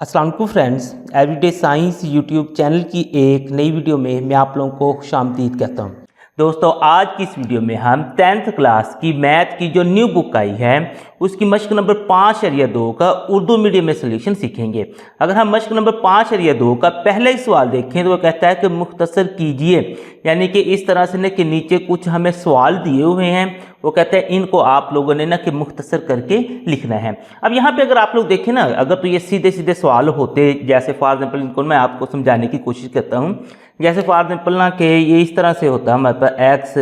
अस्सलाम वालेकुम friends, everyday science YouTube channel की एक नई वीडियो में मैं आप लोगों को खुशामदीद कहता हूं। दोस्तों, आज की इस वीडियो में हम 10th क्लास की मैथ की जो न्यू बुक आई है उसकी मश्क नंबर 5.2 का उर्दू मीडियम में सोल्यूशन सीखेंगे। अगर हम मश्क नंबर 5.2 का पहला ही सवाल देखें तो वो कहता है कि मुख्तसर कीजिए, यानी कि इस तरह से ना कि नीचे कुछ हमें सवाल दिए हुए हैं, वो कहते हैं इनको आप लोगों ने ना कि मुख्तसर करके लिखना है। अब यहाँ पे अगर आप लोग देखें ना, अगर तो ये सीधे सीधे सवाल होते, जैसे फॉर एग्जाम्पल इनको मैं आपको समझाने की कोशिश करता हूँ। जैसे फॉर एग्जाम्पल ना कि ये इस तरह से होता है हमारे पास एक्स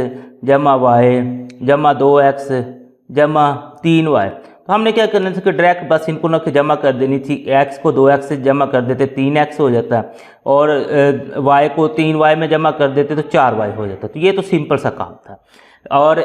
जमा वाई जमा 2x जमा 3y। तो हमने क्या करना था कि डायरेक्ट बस इनको ना कि जमा कर देनी थी। x को 2x से जमा कर देते 3x हो जाता, और y को 3y में जमा कर देते तो 4y हो जाता। तो ये तो सिंपल सा काम था। और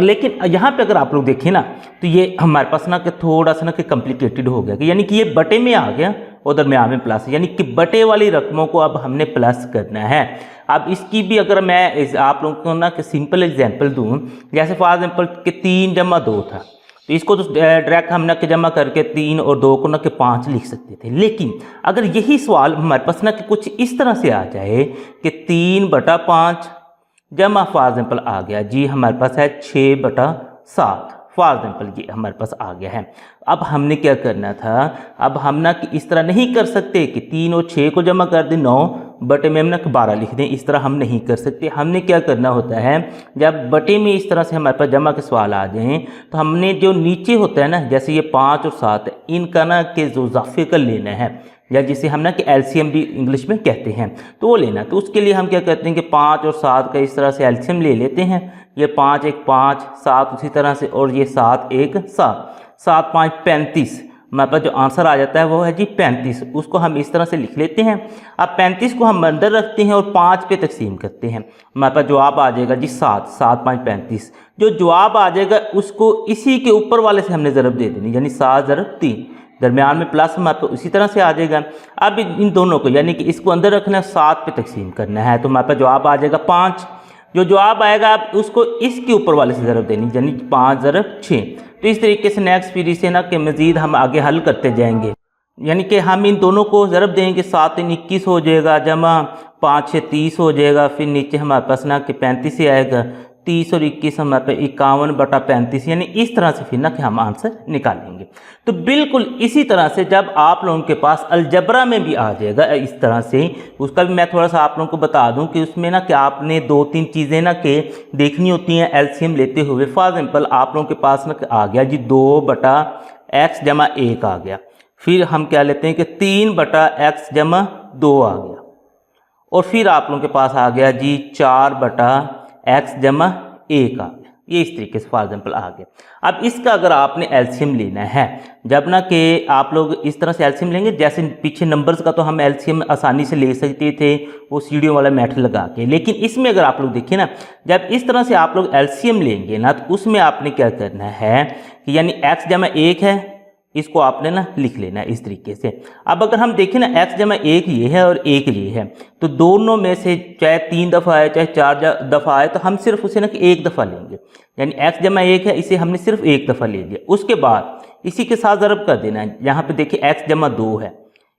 लेकिन यहाँ पे अगर आप लोग देखें ना तो ये हमारे पास ना कि थोड़ा सा ना कि कॉम्प्लिकेटेड हो गया, यानी कि ये बटे में आ गया और दरम्यान में प्लस, यानी कि बटे वाली रकमों को अब हमने प्लस करना है। अब इसकी भी अगर मैं आप लोगों को ना कि सिंपल एग्जांपल दूं, जैसे फॉर एग्जांपल कि 3 जमा 2 था, तो इसको तो डायरेक्ट हम ना कि जमा करके 3 और 2 को ना कि 5 लिख सकते थे। लेकिन अगर यही सवाल हमारे पास ना कि कुछ इस तरह से आ जाए कि 3/5 जमा फॉर एग्जाम्पल आ गया जी हमारे पास है 6/7, फॉर एग्जाम्पल ये हमारे पास आ गया है। अब हमने क्या करना था, अब हम ना कि इस तरह नहीं कर सकते कि 3 और 6 को जमा कर दें 9 बटे में हम ना 12 लिख दें, इस तरह हम नहीं कर सकते। हमने क्या करना होता है, जब बटे में इस तरह से हमारे पास जमा के सवाल आ जाएं तो हमने जो नीचे होता है ना, जैसे ये 5 और 7 इनका ना कि जो इजाफे का लेना है, या जिसे हम ना कि एलसीएम भी इंग्लिश में कहते हैं, तो वो लेना। तो उसके लिए हम क्या करते हैं कि 5 और 7 का इस तरह से एलसीएम ले लेते हैं। ये 5 1 5, 7 उसी तरह से, और ये 7 1 7, 7 5 35। हमारे पास जो आंसर आ जाता है वो है जी 35। उसको हम इस तरह से लिख लेते हैं। अब 35 को हम अंदर रखते हैं और 5 पे तकसीम करते हैं। हमारे पास जवाब आ जाएगा जी 7, 7 5 35। जो जवाब आ जाएगा उसको इसी के ऊपर वाले से हमने ज़रब दे देनी, यानी 7 ज़रब 3, दरमियान में प्लस हमारे पास उसी तरह से आ जाएगा। अब इन दोनों को यानी कि इसको अंदर रखना है, 7 पे तकसीम करना है, तो हमारे पास जवाब आ जाएगा 5। जो जवाब आएगा आप उसको इसके ऊपर वाले से ज़रब देनी, यानी 5 ज़रब 6। तो इस तरीके से नेक्स्ट पीरियड से ना कि मज़ीद हम आगे हल करते जाएंगे, यानी कि हम इन दोनों को ज़रब देंगे। 7 3 21 हो जाएगा, जमा 5 6 30 हो जाएगा, फिर नीचे हमारे पास ना कि 35 से आएगा, 30 और 21 हमारे पास 51/35, यानी इस तरह से फिर ना कि हम आंसर निकालेंगे। तो बिल्कुल इसी तरह से जब आप लोगों के पास अलजबरा में भी आ जाएगा इस तरह से, उसका भी मैं थोड़ा सा आप लोगों को बता दूं कि उसमें ना कि आपने 2-3 चीज़ें ना कि देखनी होती हैं एलसीएम लेते हुए। फॉर एग्जाम्पल आप लोगों के पास ना आ गया जी 2/x जमा 1 आ गया, फिर हम क्या लेते हैं कि 3/x जमा 2 आ गया, और फिर आप लोगों के पास आ गया जी 4/x जमा 1 आ गया। ये इस तरीके से फॉर एग्जाम्पल आ गया। अब इसका अगर आपने एलसीएम लेना है, जब ना कि आप लोग इस तरह से एलसीएम लेंगे, जैसे पीछे नंबर्स का तो हम एलसीएम आसानी से ले सकते थे वो सीढ़ियों वाला मेथड लगा के, लेकिन इसमें अगर आप लोग देखिए ना, जब इस तरह से आप लोग एलसीएम लेंगे ना तो उसमें आपने क्या करना है कि यानी x जमा 1 है, इसको आपने ना लिख लेना है इस तरीके से। अब अगर हम देखें ना x जमा 1 ये है और 1 ये है, तो दोनों में से चाहे 3 दफ़ा आए चाहे 4 दफ़ा आए तो हम सिर्फ उसे ना कि 1 दफ़ा लेंगे, यानी x जमा 1 है, इसे हमने सिर्फ 1 दफ़ा ले लिया। उसके बाद इसी के साथ ज़रब कर देना है। यहाँ पे देखिए x जमा 2 है,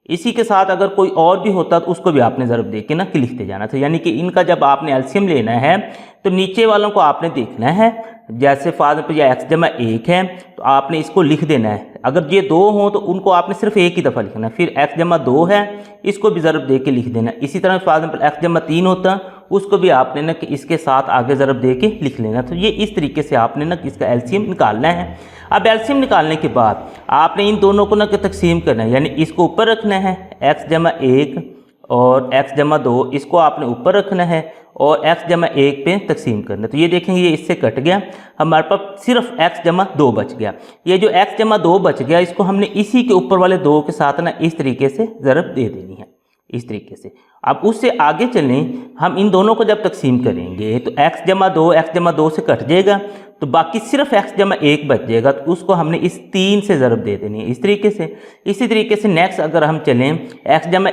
इसी के साथ अगर कोई और भी होता तो उसको भी आपने ज़रब दे के ना कि लिखते जाना था। यानी कि इनका जब आपने एलसीएम लेना है तो नीचे वालों को आपने देखना है, जैसे फॉर एग्जाम्पल ये x जमा 1 है तो आपने इसको लिख देना है। अगर ये 2 हों तो उनको आपने सिर्फ 1 ही दफ़ा लिखना है। फिर x जमा 2 है, इसको भी ज़रब दे के लिख देना। इसी तरह फॉर एग्जाम्पल x जमा 3 होता, उसको भी आपने ना कि इसके साथ आगे ज़रब दे के लिख लेना। तो ये इस तरीके से आपने ना कि इसका एलसीएम निकालना है। अब एलसीएम निकालने के बाद आपने इन दोनों को ना कि तकसीम करना है, यानी इसको ऊपर रखना है x जमा 1 और x जमा 2, इसको आपने ऊपर रखना है और x जमा 1 पे तकसीम करना है। तो ये देखेंगे ये इससे कट गया, हमारे पास सिर्फ x जमा 2 बच गया। ये जो x जमा 2 बच गया इसको हमने इसी के ऊपर वाले 2 के साथ ना इस तरीके से ज़रब दे देनी है, इस तरीके से। अब उससे आगे चलें, हम इन दोनों को जब तकसीम करेंगे तो x जमा 2 से कट जाएगा, तो बाकी सिर्फ x जमा 1 बच जाएगा, तो उसको हमने इस 3 से ज़रब दे देनी है इस तरीके से। इसी तरीके से नेक्स्ट अगर हम चलें, x जमा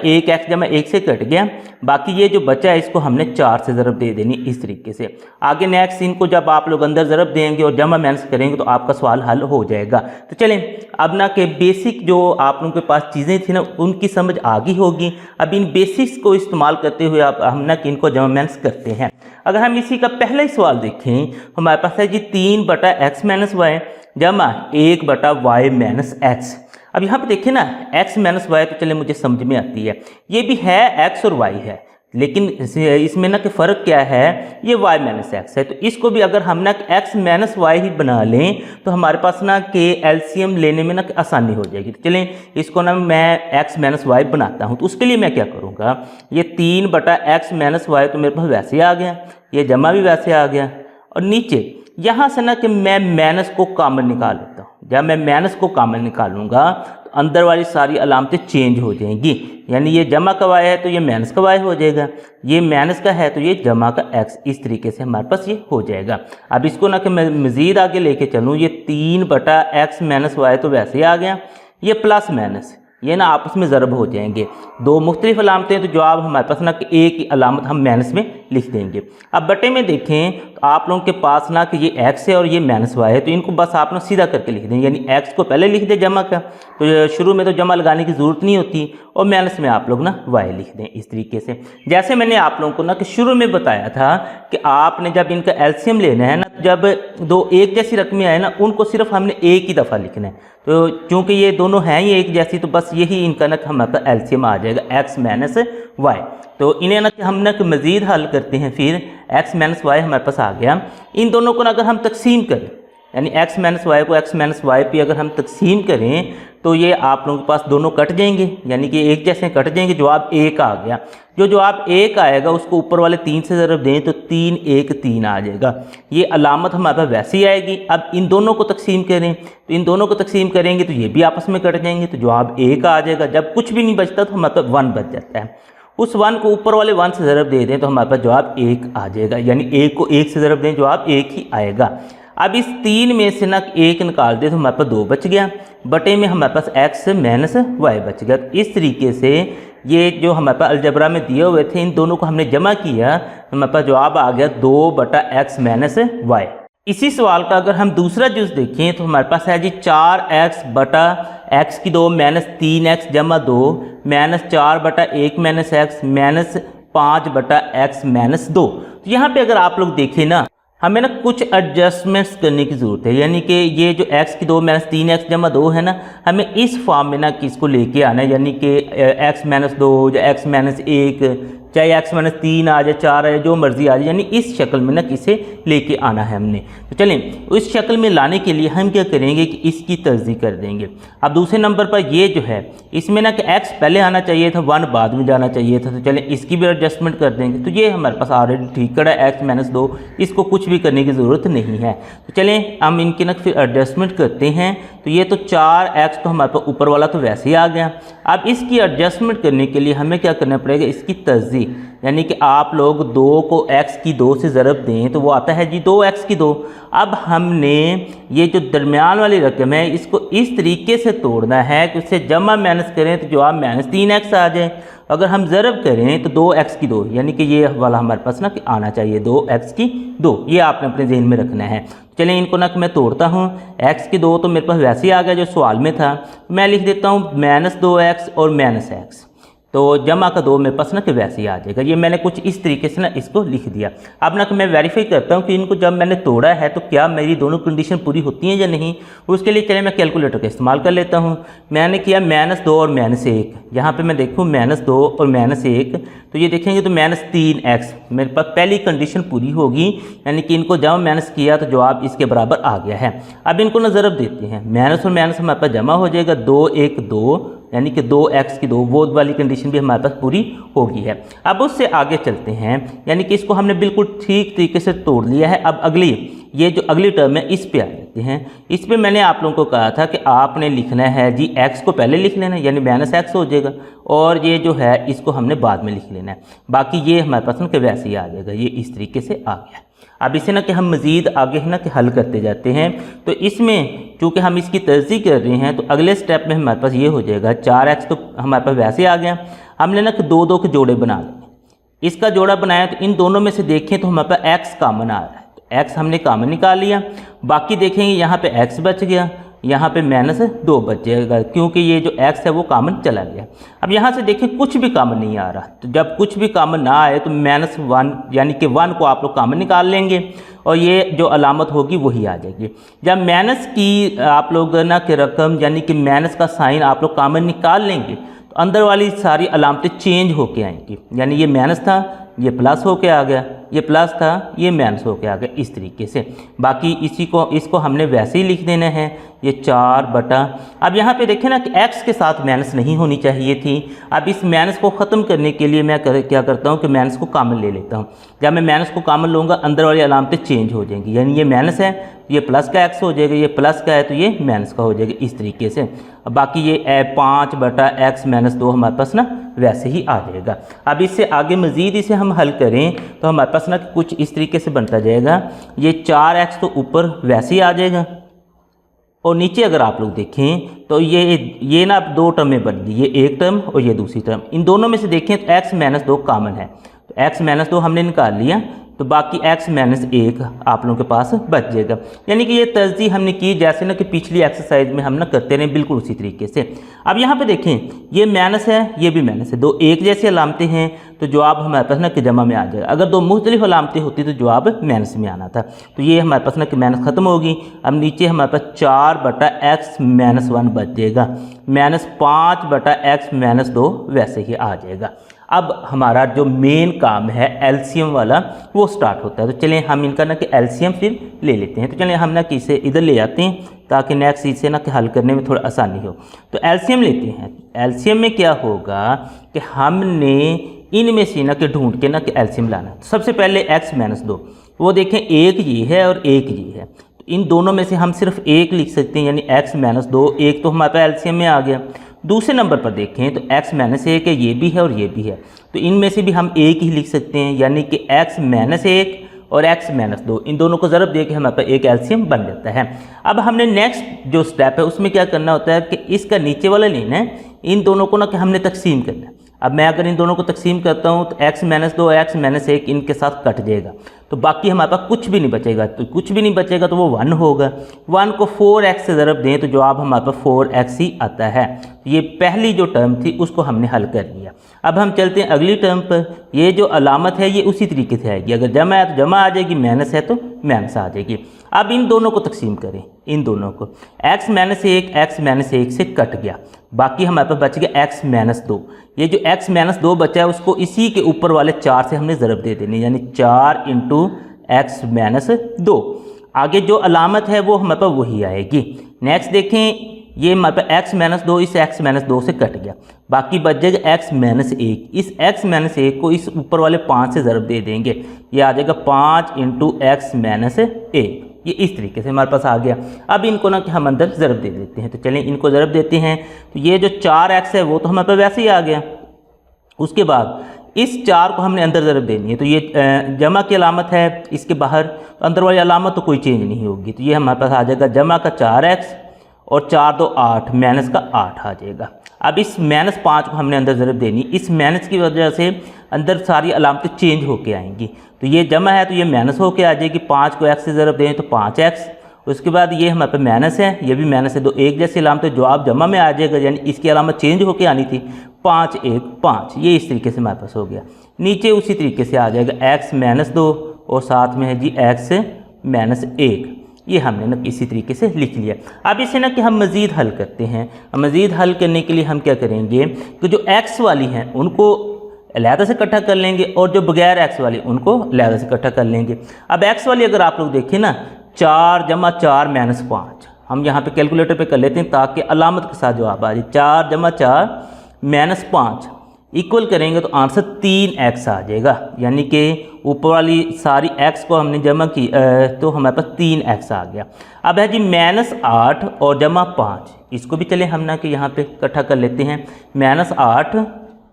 1 से कट गया, बाकी ये जो बचा है इसको हमने 4 से ज़रब दे देनी इस तरीके से। आगे नेक्स्ट इनको जब आप लोग अंदर ज़रब देंगे और जमा माइनस करेंगे तो आपका सवाल हल हो जाएगा। तो चलें अब ना कि बेसिक जो आप लोगों के पास चीज़ें थी ना उनकी समझ आ गई होगी। अब इन बेसिक्स को इस्तेमाल करते हुए आप हम ना कि इनको जमा माइनस करते हैं। अगर हम इसी का पहला ही सवाल देखें, हमारे पास है जी 3/x माइनस वाई जमा 1/y माइनस एक्स। अब यहाँ पे देखें ना x माइनस वाई, तो चले मुझे समझ में आती है, ये भी है x और y है, लेकिन इसमें ना कि फ़र्क क्या है, ये y माइनस एक्स है। तो इसको भी अगर हम ना x माइनस वाई ही बना लें तो हमारे पास ना कि एलसीएम लेने में ना कि आसानी हो जाएगी। तो चलें इसको ना मैं x माइनस वाई बनाता हूँ। तो उसके लिए मैं क्या करूँगा, ये 3/x माइनस वाई तो मेरे पास वैसे आ गया, ये जमा भी वैसे आ गया, और नीचे यहाँ से ना कि मैं माइनस को कॉमन निकाल लेता हूँ। जब मैं माइनस को कॉमन निकालूंगा तो अंदर वाली सारी अलामतें चेंज हो जाएंगी, यानी ये जमा का y है तो ये माइनस का y हो जाएगा, ये माइनस का है तो ये जमा का x, इस तरीके से हमारे पास ये हो जाएगा। अब इसको ना कि मैं मज़ीद आगे लेके चलूँ, ये 3/x माइनस वाई तो वैसे ही आ गया, ये प्लस माइनस ये ना आपस में ज़रब हो जाएंगे, दो मुख्तलिफ अलामतें, तो जवाब हमारे पास ना कि एक ही अलामत हम माइनस में लिख देंगे। अब बटे में देखें तो आप लोगों के पास ना कि ये x है और ये माइनस वाई है, तो इनको बस आप लोग सीधा करके लिख दें, यानी x को पहले लिख दें जमा का, तो शुरू में तो जमा लगाने की ज़रूरत नहीं होती, और माइनस में आप लोग ना y लिख दें इस तरीके से। जैसे मैंने आप लोगों को ना कि शुरू में बताया था कि आपने जब इनका एलसीएम लेना है ना, जब दो एक जैसी रकमें आए ना उनको सिर्फ हमने एक ही दफ़ा लिखना है। तो चूँकि ये दोनों हैं ही एक जैसी, तो बस यही इनका ना हमारे पास एलसीएम आ जाएगा x माइनस वाई। तो इन्हें ना कि हम ना कि मज़ीद हल करते हैं, फिर x माइनस वाई हमारे पास आ गया। इन दोनों को ना अगर हम तकसीम करें, यानी x माइनस वाई को x माइनस वाई पे अगर हम तकसीम करें तो ये आप लोगों के पास दोनों कट जाएंगे, यानी कि एक जैसे कट जाएंगे, जवाब 1 आ गया। जो जवाब 1 आएगा उसको ऊपर वाले 3 से ज़रब दें तो 3 1 3 आ जाएगा, ये अलामत हमारे पास वैसे ही आएगी। अब इन दोनों को तकसीम करें, तो इन दोनों को तकसीम करेंगे तो ये भी आपस में कट जाएंगे, तो जवाब 1 आ जाएगा। जब कुछ भी नहीं बचता तो हमारे पास 1 बच जाता है, उस 1 को ऊपर वाले 1 से ज़रब दे दें तो हमारे पास जवाब 1 आ जाएगा, यानी 1 को 1 से ज़रब दें जवाब 1 ही आएगा। अब इस 3 में से ना 1 निकाल दे तो हमारे पास 2 बच गया, बटे में हमारे पास x माइनस वाई बच गया। तो इस तरीके से ये जो हमारे पास अलजबरा में दिए हुए थे इन दोनों को हमने जमा किया तो हमारे पास जवाब आ गया 2/x माइनस वाई। इसी सवाल का अगर हम दूसरा जुज़ देखें तो हमारे पास है जी 4x/x की 2 माइनस 3x जमा 2 minus 4/1 minus x minus 5/x minus 2। तो यहाँ पे अगर आप लोग देखें ना, हमें ना कुछ एडजस्टमेंट्स करने की ज़रूरत है, यानी कि ये जो x की 2 माइनस 3x जमा 2 है ना, हमें इस फॉर्म में ना किसको लेके आना है, यानी कि x माइनस 2 या x माइनस 1, चाहे x माइनस 3 आ जाए 4 आ जाए जो मर्जी आ जाए, यानी इस शक्ल में ना किसे लेके आना है हमने। तो चलें इस शक्ल में लाने के लिए हम क्या करेंगे कि इसकी तरजीह कर देंगे। अब दूसरे नंबर पर ये जो है इसमें ना कि x पहले आना चाहिए था, 1 बाद में जाना चाहिए था, तो चलें इसकी भी एडजस्टमेंट कर देंगे। तो ये हमारे पास ऑलरेडी ठीक खड़ा है x माइनस 2, इसको कुछ भी करने की ज़रूरत नहीं है। तो चलें हम इनकी ना फिर एडजस्टमेंट करते हैं। तो ये तो 4x तो हमारे पास ऊपर वाला तो वैसे ही आ गया। अब इसकी एडजस्टमेंट करने के लिए हमें क्या करना पड़ेगा, इसकी तरजीह, यानी कि आप लोग 2 को x की 2 से ज़रब दें तो वो आता है जी 2x की 2। अब हमने ये जो दरमियान वाली रकम है इसको इस तरीके से तोड़ना है कि उससे जमा माइनस करें तो जवाब माइनस 3x आ जाए, अगर हम ज़रब करें तो 2x की 2, यानी कि ये वाला हमारे पास ना कि आना चाहिए 2x की 2, ये आपने अपने जहन में रखना है। चलें इनको ना मैं तोड़ता हूँ, x की 2 तो मेरे पास वैसे ही आ गया जो सवाल में था, मैं लिख देता हूँ माइनस 2x और माइनस x, तो जमा का 2 मेरे पास ना कि वैसे ही आ जाएगा। ये मैंने कुछ इस तरीके से ना इसको लिख दिया। अब ना कि मैं वेरीफाई करता हूँ कि इनको जब मैंने तोड़ा है तो क्या मेरी दोनों कंडीशन पूरी होती हैं या नहीं। उसके लिए चले मैं कैलकुलेटर का इस्तेमाल कर लेता हूँ। मैंने किया -2 और -1, यहाँ पे मैं देखूँ -2 और -1, तो ये देखेंगे तो -3x मेरे पास पहली कंडीशन पूरी होगी, यानी कि इनको जब माइनस किया तो जवाब इसके बराबर आ गया है। अब इनको ना ज़रब देते हैं, माइनस और माइनस हमारे पास जमा हो जाएगा, 2 1 2, यानी कि 2x की 2, वो वाली कंडीशन भी हमारे पास पूरी हो गई है। अब उससे आगे चलते हैं, यानी कि इसको हमने बिल्कुल ठीक तरीके से तोड़ लिया है। अब अगली ये जो अगली टर्म है इस पे आए, लेते हैं। इस पे मैंने आप लोगों को कहा था कि आपने लिखना है जी x को पहले लिख लेना यानी -x हो जाएगा, और ये जो है इसको हमने बाद में लिख लेना है। बाकी ये हमारे पास ना कि वैसे ही आ जाएगा, ये इस तरीके से आ गया। अब इसे ना कि हम मज़ीद आगे ना कि हल करते जाते हैं। तो इसमें चूँकि हम इसकी तरजीह कर रहे हैं तो अगले स्टेप में हमारे पास ये हो जाएगा 4x तो हमारे पास वैसे आ गया। हमने ना कि 2 के जोड़े बना लेंगे। इसका जोड़ा बनाया तो इन दोनों में से देखें तो हमारे पास x कॉमन आ रहा है, तो x हमने कॉमन निकाल लिया। बाकी देखेंगे यहाँ पे x बच गया, यहाँ पे -2 बच जाएगा क्योंकि ये जो x है वो कॉमन चला गया। अब यहाँ से देखें कुछ भी कॉमन नहीं आ रहा, तो जब कुछ भी कॉमन ना आए तो -1 यानी कि 1 को आप लोग कॉमन निकाल लेंगे और ये जो अलामत होगी वही आ जाएगी। जब माइनस की आप लोग ना कि रकम यानी कि माइनस का साइन आप लोग कॉमन निकाल लेंगे तो अंदर वाली सारी अलामतें चेंज होके आएंगी, यानी ये माइनस था ये प्लस होके आ गया, ये प्लस था ये माइनस होके आ गया, इस तरीके से। बाकी इसको हमने वैसे ही लिख देना है, ये 4 बटा। अब यहाँ पे देखें ना कि x के साथ माइनस नहीं होनी चाहिए थी। अब इस माइनस को ख़त्म करने के लिए मैं क्या करता हूँ कि माइनस को कॉमन ले लेता हूँ। जब मैं माइनस को कॉमन लूँगा अंदर वाली अलामतें चेंज हो जाएंगी, यानी ये माइनस है ये प्लस का x हो जाएगा, ये प्लस का है तो ये माइनस का हो जाएगा, इस तरीके से। अब बाकी ये 5 बटा x -2 हमारे पास ना वैसे ही आ जाएगा। अब इससे आगे मज़ीद इसे हम हल करें तो हमारे पास ना कुछ इस तरीके से बनता जाएगा। ये 4x तो ऊपर वैसे ही आ जाएगा और नीचे अगर आप लोग देखें तो ये ना 2 टर्म में बन गई, ये एक टर्म और ये दूसरी टर्म। इन दोनों में से देखें तो x -2 कॉमन है, तो x -2 हमने निकाल लिया तो बाकी x -1 आप लोगों के पास बच जाएगा। यानी कि ये तरजीह हमने की जैसे ना कि पिछली एक्सरसाइज में हम ना करते रहे, बिल्कुल उसी तरीके से। अब यहाँ पे देखें ये माइनस है ये भी माइनस है, 2 एक जैसी अलामतें हैं तो जवाब हमारे पास ना कि जमा में आ जाएगा। अगर 2 मुख्तलिफ अलामतें होती तो जवाब माइनस में आना था, तो ये हमारे पास ना कि माइनस ख़त्म होगी। अब नीचे हमारे पास 4 बटा x -1 बच जाएगा, -5 बटा x -2 वैसे ही आ जाएगा। अब हमारा जो मेन काम है एलसीएम वाला वो स्टार्ट होता है। तो चलें हम इनका ना कि एलसीएम फिर ले लेते हैं। तो चलें हम ना कि इसे इधर ले जाते हैं ताकि नेक्स्ट इसे ना कि हल करने में थोड़ा आसानी हो। तो एलसीएम लेते हैं। एलसीएम में क्या होगा कि हमने इनमें से ना कि ढूंढ के ना कि एलसीएम लाना है। तो सबसे पहले x -2 वो देखें एक ये है और एक ये है, तो इन दोनों में से हम सिर्फ एक लिख सकते हैं यानी x -2, एक तो हमारे पास एलसीएम में आ गया। दूसरे नंबर पर देखें तो x -1 है, ये भी है और ये भी है, तो इनमें से भी हम एक ही लिख सकते हैं यानी कि x -1 और x -2 इन दोनों को ज़रब दे के हमारे पास एक एलसीएम बन जाता है। अब हमने नेक्स्ट जो स्टेप है उसमें क्या करना होता है कि इसका नीचे वाला लेना है, इन दोनों को ना कि हमने तकसीम करना है। अब मैं अगर इन दोनों को तकसीम करता हूँ तो x -2 और x -1 इनके साथ कट जाएगा, तो बाकी हमारे पास कुछ भी नहीं बचेगा। तो कुछ भी नहीं बचेगा तो वो 1 होगा। 1 को 4x से ज़रब दें तो जवाब हमारे पास 4x ही आता है। ये पहली जो टर्म थी उसको हमने हल कर लिया। अब हम चलते हैं अगली टर्म पर। ये जो अलामत है ये उसी तरीके से आएगी, अगर जमा है तो जमा आ जाएगी, माइनस है तो माइनस आ जाएगी। अब इन दोनों को तकसीम करें, इन दोनों को x -1 से कट गया, बाकी हमारे पास बच गया x -2। ये जो x -2 बचा है उसको इसी के ऊपर वाले 4 से हमने ज़रब दे देनी, यानी 4 × x -2। आगे जो अलामत है वो हमारे पास वही आएगी। नेक्स्ट देखें ये हमारे पास x -2 इस x -2 से कट गया, बाकी बच जाएगा x -1। इस x -1 को इस ऊपर वाले 5 से ज़रब दे देंगे, ये आ जाएगा 5 × x -1। ये इस तरीके से हमारे पास आ गया। अब इनको ना कि हम अंदर ज़रब दे देते हैं, तो चलें इनको ज़रब देते हैं। तो ये जो 4x है वो तो हमारे पास वैसे ही आ गया। उसके बाद इस 4 को हमने अंदर ज़रब देनी है, तो ये जमा की अलामत है इसके बाहर, तो अंदर वाली अलामत तो कोई चेंज नहीं होगी। तो ये हमारे पास आ जाएगा जमा का 4x और 4 2 8 माइनस का 8 आ जाएगा। अब इस -5 को हमने अंदर ज़रब देनी, इस माइनस की वजह से अंदर सारी अलामतें चेंज होके आएंगी। तो ये जमा है तो ये माइनस होके आ जाएगी, 5 को x से ज़रब दें तो 5x। उसके बाद ये हमारे पास माइनस है, ये भी माइनस है, 2 एक जैसी अलामत है, जवाब जमा में आ जाएगा, यानी इसकी अलामत चेंज होके आनी थी, 5 1 5। ये इस तरीके से हमारे पास हो गया। नीचे उसी तरीके से आ जाएगा x -2 और साथ में है जी x -1। ये हमने ना इसी तरीके से लिख लिया। अब इसे ना कि हम मज़ीद हल करते हैं। मज़ीद हल करने के लिए हम क्या करेंगे कि जो x वाली हैं उनको अलहदा से इकट्ठा कर लेंगे और जो बगैर x वाली उनको अलहदा से इकट्ठा कर लेंगे। अब x वाली अगर आप लोग देखें ना 4 × 4 -5, हम यहाँ पे कैलकुलेटर पे कर लेते हैं ताकि अलामत के साथ जवाब आ जाए। 4 × 4 -5, इक्वल करेंगे तो आंसर 3x आ जाएगा, यानी कि ऊपर वाली सारी x को हमने जमा की तो हमारे पास 3x आ गया। अब है जी -8 और जमा 5, इसको भी चले हम ना कि यहाँ पे इकट्ठा कर लेते हैं। -8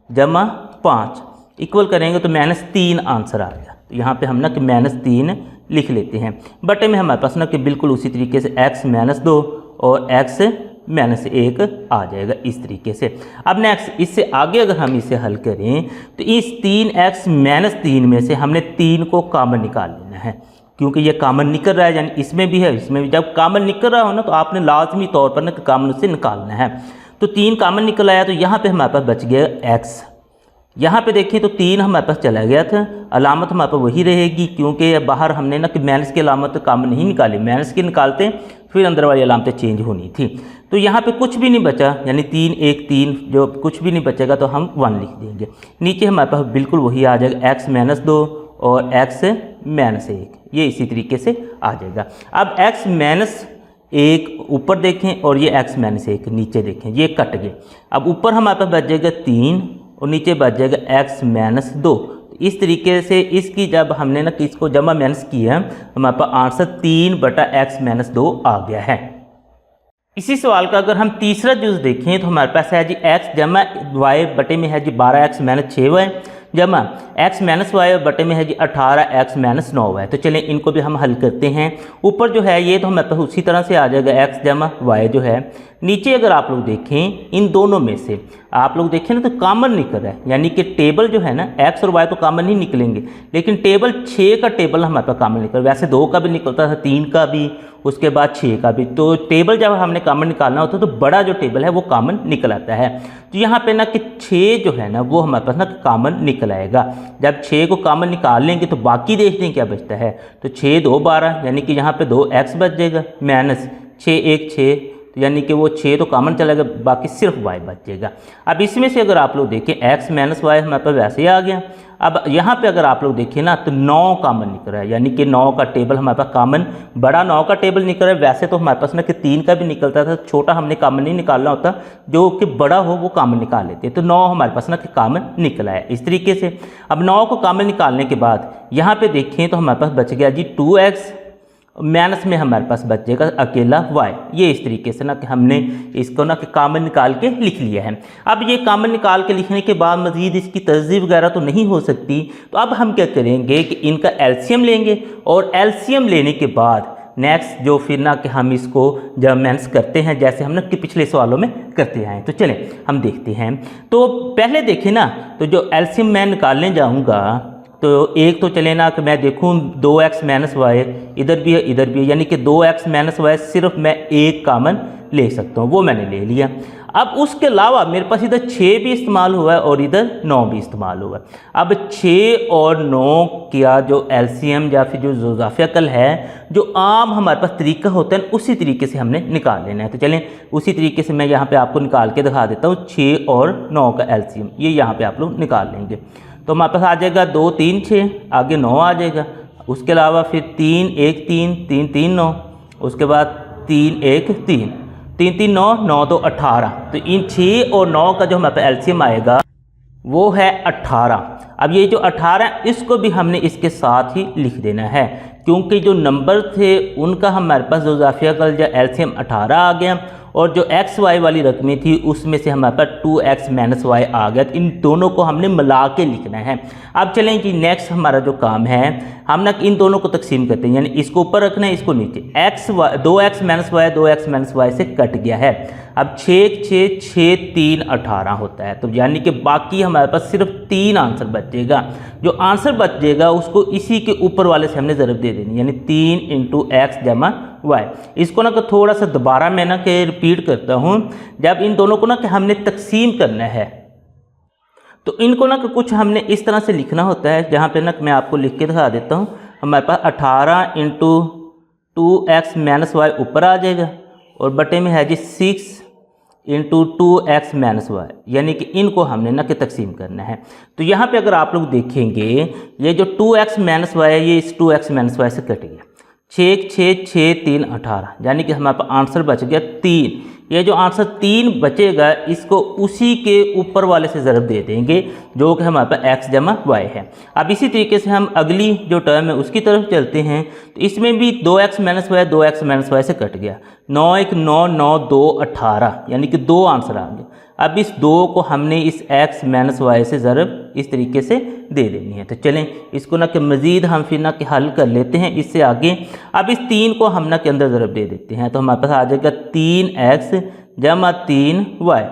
जमा 5 इक्वल करेंगे तो -3 आंसर आ गया। तो यहाँ पे हम ना कि -3 लिख लेते हैं। बटे में हमारे पास ना कि बिल्कुल उसी तरीके से x -2 और x -1 आ जाएगा इस तरीके से। अब नेक्स्ट इससे आगे अगर हम इसे हल करें तो इस 3x -3 में से हमने 3 को कॉमन निकाल लेना है, क्योंकि ये कॉमन निकल रहा है, यानी इसमें भी है इसमें भी। जब कॉमन निकल रहा हो ना तो आपने लाजमी तौर पर ना कॉमन उससे निकालना है। तो 3 कॉमन निकल आया, तो यहाँ पे हमारे पास बच गया x। यहाँ पे देखें तो 3 हमारे पास चला गया था, अलामत हमारे पास वही रहेगी, क्योंकि बाहर हमने ना कि माइनस की अलामत कॉमन नहीं निकाली, माइनस की निकालते फिर अंदर वाली अलामतें चेंज होनी थी। तो यहाँ पे कुछ भी नहीं बचा, यानी 3 1 3 जो कुछ भी नहीं बचेगा तो हम 1 लिख देंगे। नीचे हमारे पास बिल्कुल वही आ जाएगा x -2 और x -1, ये इसी तरीके से आ जाएगा। अब x -1 ऊपर देखें और ये x -1 नीचे देखें, ये कट गए। अब ऊपर हमारे पास बच जाएगा 3 और नीचे बच जाएगा x -2। इस तरीके से इसकी जब हमने ना इसको जमा माइनस किया हमारे पास आंसर 3/x -2 आ गया है। इसी सवाल का अगर हम तीसरा जुज देखें तो हमारे पास है जी x जमा y बटे में है जी 12x -6y जमा x -y बटे में है जी 18x -9y। तो चलें इनको भी हम हल करते हैं। ऊपर जो है ये तो हमारे पास उसी तरह से आ जाएगा x जमा y जो है। नीचे अगर आप लोग देखें इन दोनों में से आप लोग देखें ना तो कॉमन निकल रहा है, यानी कि टेबल जो है ना x और y तो कॉमन नहीं निकलेंगे, लेकिन टेबल 6 का टेबल हमारे पास कॉमन निकल, वैसे 2 का भी निकलता था, 3 का भी, उसके बाद 6 का भी। तो टेबल जब हमने कॉमन निकालना होता है तो बड़ा जो टेबल है वो कॉमन निकल आता है। तो यहाँ पे ना कि 6 जो है ना वो हमारे पास ना कॉमन निकल आएगा। जब 6 को कॉमन निकाल लेंगे तो बाकी देखते हैं क्या बचता है। तो 6 2 12, यानी कि यहाँ पे 2x बच जाएगा, माइनस 6 1 6, तो यानी कि वो 6 तो कॉमन चला गया, बाकी सिर्फ y बच जाएगा। अब इसमें से अगर आप लोग देखें x -y हमारे पास वैसे ही आ गया। अब यहाँ पे अगर आप लोग देखें ना तो 9 कॉमन निकल रहा है, यानी कि 9 का टेबल हमारे पास कॉमन, बड़ा 9 का टेबल निकल रहा है। वैसे तो हमारे पास ना कि 3 का भी निकलता था, छोटा हमने कॉमन नहीं निकालना होता, जो कि बड़ा हो वो कॉमन निकाल लेते हैं। तो 9 हमारे पास ना कि कॉमन निकला है इस तरीके से। अब 9 को कॉमन निकालने के बाद यहाँ पे देखें तो हमारे पास बच गया जी 2x, माइनस में हमारे पास बचेगा अकेला y। ये इस तरीके से ना कि हमने इसको ना कि कॉमन निकाल के लिख लिया है। अब ये कॉमन निकाल के लिखने के बाद मज़ीद इसकी तर्जीह वगैरह तो नहीं हो सकती, तो अब हम क्या करेंगे कि इनका एलसीएम लेंगे और एलसीएम लेने के बाद नेक्स्ट जो फिर ना कि हम इसको जब मेंस करते हैं जैसे हम ना कि पिछले सवालों में करते आए। तो चलें हम देखते हैं। तो पहले देखें ना तो जो एलसीएम मैं निकालने जाऊँगा तो एक तो चले ना कि मैं देखूं 2x -y इधर भी है इधर भी है, यानी कि 2x -y सिर्फ मैं एक कॉमन ले सकता हूं, वो मैंने ले लिया। अब उसके अलावा मेरे पास इधर 6 भी इस्तेमाल हुआ है और इधर 9 भी इस्तेमाल हुआ है। अब 6 और 9 का जो एलसीएम या फिर जो ज़ोज़ाफ़िया कल है, जो आम हमारे पास तरीका होता है उसी तरीके से हमने निकाल लेना है। तो चलें उसी तरीके से मैं यहाँ पे आपको निकाल के दिखा देता हूँ। 6 और 9 का एलसीएम ये यहाँ पे आप लोग निकाल लेंगे तो हमारे पास आ जाएगा 2 3 6, आगे 9 आ जाएगा। उसके अलावा फिर 3 1 3 3 3 9, उसके बाद 3 1 3 3 3 9 9 2 18। तो इन 6 और 9 का जो हमारे पास एलसीएम आएगा वो है 18। अब ये जो 18 इसको भी हमने इसके साथ ही लिख देना है, क्योंकि जो नंबर थे उनका हमारे पास ज़ोज़ाफ़िया का जो एलसीएम 18 आ गया और जो एक्स वाई वाली रकमें थी उसमें से हमारे पास 2x -y आ गया। तो इन दोनों को हमने मिला के लिखना है। अब चलें जी नेक्स्ट हमारा जो काम है हम ना इन दोनों को तकसीम करते हैं, यानी इसको ऊपर रखना है इसको नीचे। 2x -y से कट गया है। अब 6 6 6 3 18 होता है, तो यानी कि बाकी हमारे पास सिर्फ 3 आंसर बचेगा। जो आंसर बचेगा उसको इसी के ऊपर वाले से हमने ज़रब दे देनी, यानी 3 × x जमा y। इसको ना थोड़ा सा दोबारा मैं ना कि रिपीट करता हूँ। जब इन दोनों को ना कि हमने तकसीम करना है तो इनको ना कि कुछ हमने इस तरह से लिखना होता है, जहाँ पे ना मैं आपको लिख के दिखा देता हूँ। हमारे पास 18 × 2x -y ऊपर आ जाएगा और बटे में है जी 6 × 2x -y, यानी कि इनको हमने ना कि तकसीम करना है। तो यहाँ पे अगर आप लोग देखेंगे ये जो 2x -y है ये इस 2x -y से कट गया। 6 6 6 3 18, यानी कि हमारे पास आंसर बच गया 3। ये जो आंसर 3 बचेगा इसको उसी के ऊपर वाले से ज़रब दे देंगे जो कि हमारे पास x जमा y है। अब इसी तरीके से हम अगली जो टर्म है उसकी तरफ चलते हैं। तो इसमें भी 2x minus Y 2x minus Y से कट गया, 9 1 9 9 2 18, यानी कि 2 आंसर आ गए। अब इस 2 को हमने इस x माइनस वाई से ज़रब इस तरीके से दे देनी है। तो चलें इसको ना कि मज़ीद हम फिर ना कि हल कर लेते हैं इससे आगे। अब इस 3 को हम ना के अंदर ज़रब दे देते हैं, तो हमारे पास आ जाएगा 3x जमा 3y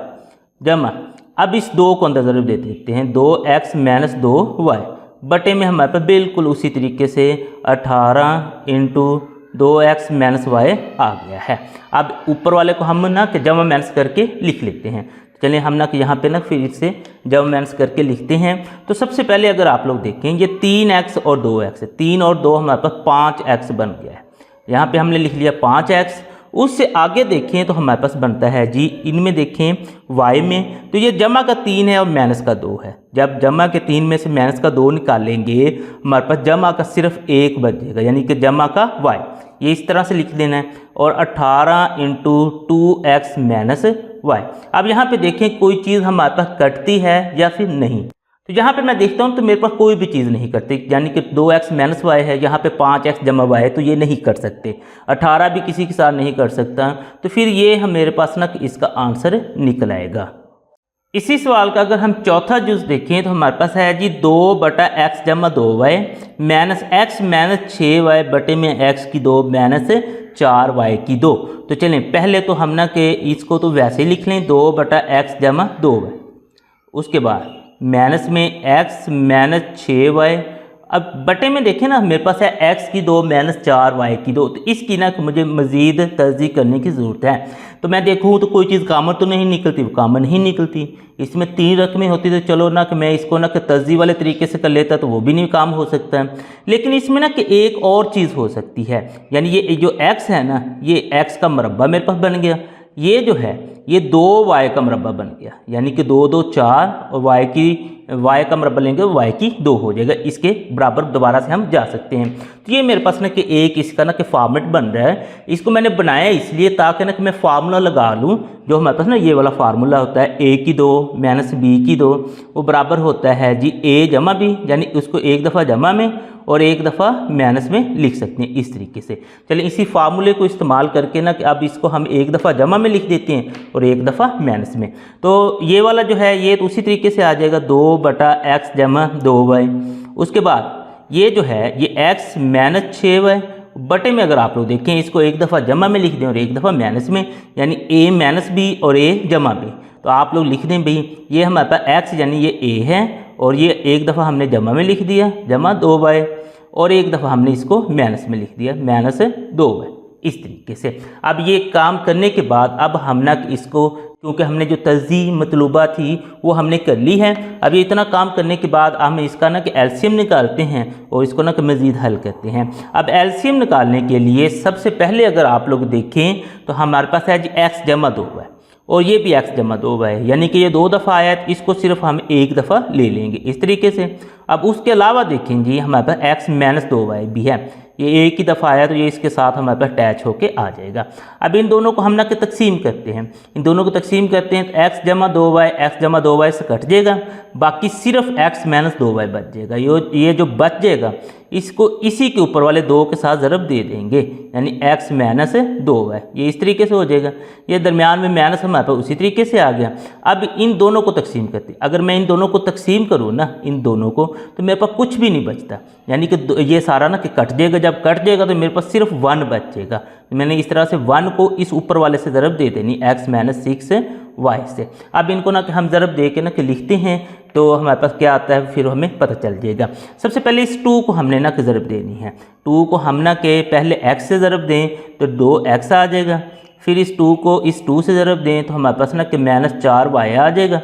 जमा, अब इस 2 को अंदर ज़रब दे देते हैं, 2x माइनस 2y बटे में हमारे पास बिल्कुल उसी तरीके से 18 इंटू 2x माइनस y आ गया है। अब ऊपर वाले को हम ना कि जमा माइनस करके लिख लेते हैं। चलिए हम ना कि यहाँ पे ना फिर से जब माइनस करके लिखते हैं। तो सबसे पहले अगर आप लोग देखें ये 3x और 2x है, 3 और 2 हमारे पास 5x बन गया है। यहाँ पे हमने लिख लिया 5x। उससे आगे देखें तो हमारे पास बनता है जी, इनमें देखें y में तो ये जमा का 3 है और माइनस का 2 है। जब जमा के 3 में से माइनस का 2 निकालेंगे हमारे पास जमा का सिर्फ 1 बचेगा, यानी कि जमा का y, ये इस तरह से लिख देना है। और 18 इंटू 2x माइनस y। अब यहाँ पे देखें कोई चीज़ हमारे पास कटती है या फिर नहीं। तो यहाँ पे मैं देखता हूँ तो मेरे पास कोई भी चीज़ नहीं कटती, यानी कि 2x माइनस वाई है, यहाँ पे 5x जमा y है, तो ये नहीं कट सकते। 18 भी किसी के साथ नहीं कट सकता, तो फिर ये हम मेरे पास ना कि इसका आंसर निकल आएगा। इसी सवाल का अगर हम चौथा जुज़ देखें तो हमारे पास है जी 2/x जमा 2y minus x minus 6y बटे में x की 2 माइनस 4y की 2। तो चलें पहले तो हम ना कि इसको तो वैसे ही लिख लें 2/x जमा 2y, उसके बाद माइनस में x माइनस 6y, अब बटे में देखें ना मेरे पास है x की 2 माइनस 4y की 2। तो इसकी ना मुझे मज़ीद तस्दीक करने की ज़रूरत है। तो मैं देखूँ तो कोई चीज़ कामन तो नहीं निकलती, वो कामन नहीं निकलती। इसमें 3 रकमें होती तो चलो ना कि मैं इसको ना कि तस्दीक वाले तरीके से कर लेता तो वो भी नहीं काम हो सकता है। लेकिन इसमें ना कि एक और चीज़ हो सकती है, यानी ये जो x है ना ये x का मरबा मेरे पास बन गया, ये जो है ये 2y का मरबा बन गया, यानी कि 2 2 4 और y का मरबा लेंगे y की 2 हो जाएगा। इसके बराबर दोबारा से हम जा सकते हैं। तो ये मेरे पास ना कि एक इसका ना कि फॉर्मेट बन रहा है। इसको मैंने बनाया इसलिए ताकि ना कि मैं फार्मूला लगा लूँ, जो हमारे पास ना ये वाला फार्मूला होता है a की 2 माइनस b की 2, वो बराबर होता है जी a जमा b, यानी उसको एक दफ़ा जमा में और एक दफ़ा माइनस में लिख सकते हैं इस तरीके से। चलिए इसी फार्मूले को इस्तेमाल करके ना कि अब इसको हम एक दफ़ा जमा में लिख देते हैं और एक दफ़ा माइनस में। तो ये वाला जो है ये तो उसी तरीके से आ जाएगा 2/x जमा 2y। उसके बाद ये जो है ये x माइनस 6y बटे में अगर आप लोग देखें इसको एक दफ़ा जमा में लिख दें और एक दफ़ा माइनस में, यानी a माइनस b और a जमा b। तो आप लोग लिख दें भाई ये हमारे पास x यानी ये a है और ये एक दफ़ा हमने जमा में लिख दिया जमा 2y और एक दफ़ा हमने इसको माइनस में लिख दिया माइनस 2y, इस तरीके से। अब ये काम करने के बाद अब हम ना इसको, क्योंकि हमने जो तज़ीह मतलूबा थी वो हमने कर ली है, अब ये इतना काम करने के बाद हम इसका ना कि एलसीएम निकालते हैं और इसको ना कि मज़ीद हल करते हैं। अब एलसीएम निकालने के लिए सबसे पहले अगर आप लोग देखें तो हमारे पास है जी x जमा 2 है और ये भी x जमा 2 है, यानी कि ये 2 दफ़ा आया तो इसको सिर्फ हम एक दफ़ा ले लेंगे इस तरीके से। अब उसके अलावा देखें जी हमारे पास x माइनस 2y भी है, ये एक ही दफ़ा आया तो ये इसके साथ हमारे पास अटैच होके आ जाएगा। अब इन दोनों को हम ना कि तकसीम करते हैं, इन दोनों को तकसीम करते हैं तो x जमा 2y से कट जाएगा, बाकी सिर्फ x माइनस 2y बच जाएगा। ये जो बच जाएगा इसको इसी के ऊपर वाले 2 के साथ ज़रब दे देंगे, यानी x माइनस 2y, ये इस तरीके से हो जाएगा। ये दरमियान में माइनस हमारे पास उसी तरीके से आ गया। अब इन दोनों को तकसीम करते, अगर मैं इन दोनों को तकसीम करूँ ना इन दोनों को तो मेरे पास कुछ भी नहीं बचता, यानी कि ये सारा ना कि कट जाएगा। जब कट जाएगा तो मेरे पास सिर्फ 1 बच जाएगा। मैंने इस तरह से 1 को इस ऊपर वाले से ज़रब दे देनी x माइनस 6y से। अब इनको ना कि हम ज़रब दे के ना कि लिखते हैं तो हमारे पास क्या आता है फिर हमें पता चल जाएगा। सबसे पहले इस 2 को हमने ना कि ज़रब देनी है, 2 को हम ना के पहले x से ज़रब दें तो 2x आ जाएगा, फिर इस 2 को इस 2 से ज़रब दें तो हमारे पास ना कि माइनस 4y आ जाएगा,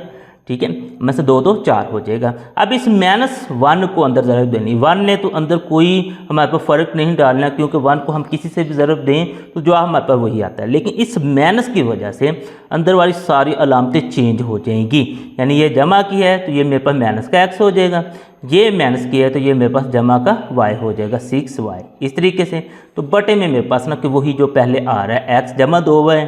ठीक है, में से 2 2 4 हो जाएगा। अब इस माइनस 1 को अंदर ज़रब देनी, 1 ने तो अंदर कोई हमारे पास फ़र्क नहीं डालना, क्योंकि 1 को हम किसी से भी ज़रब दें तो जो हमारे पास वही आता है। लेकिन इस माइनस की वजह से अंदर वाली सारी अलामतें चेंज हो जाएंगी, यानी ये जमा की है तो ये मेरे पास माइनस का x हो जाएगा, ये माइनस की है तो ये मेरे पास जमा का y हो जाएगा 6y, इस तरीके से। तो बटे में मेरे पास ना कि वही जो पहले आ रहा है x जमा 2y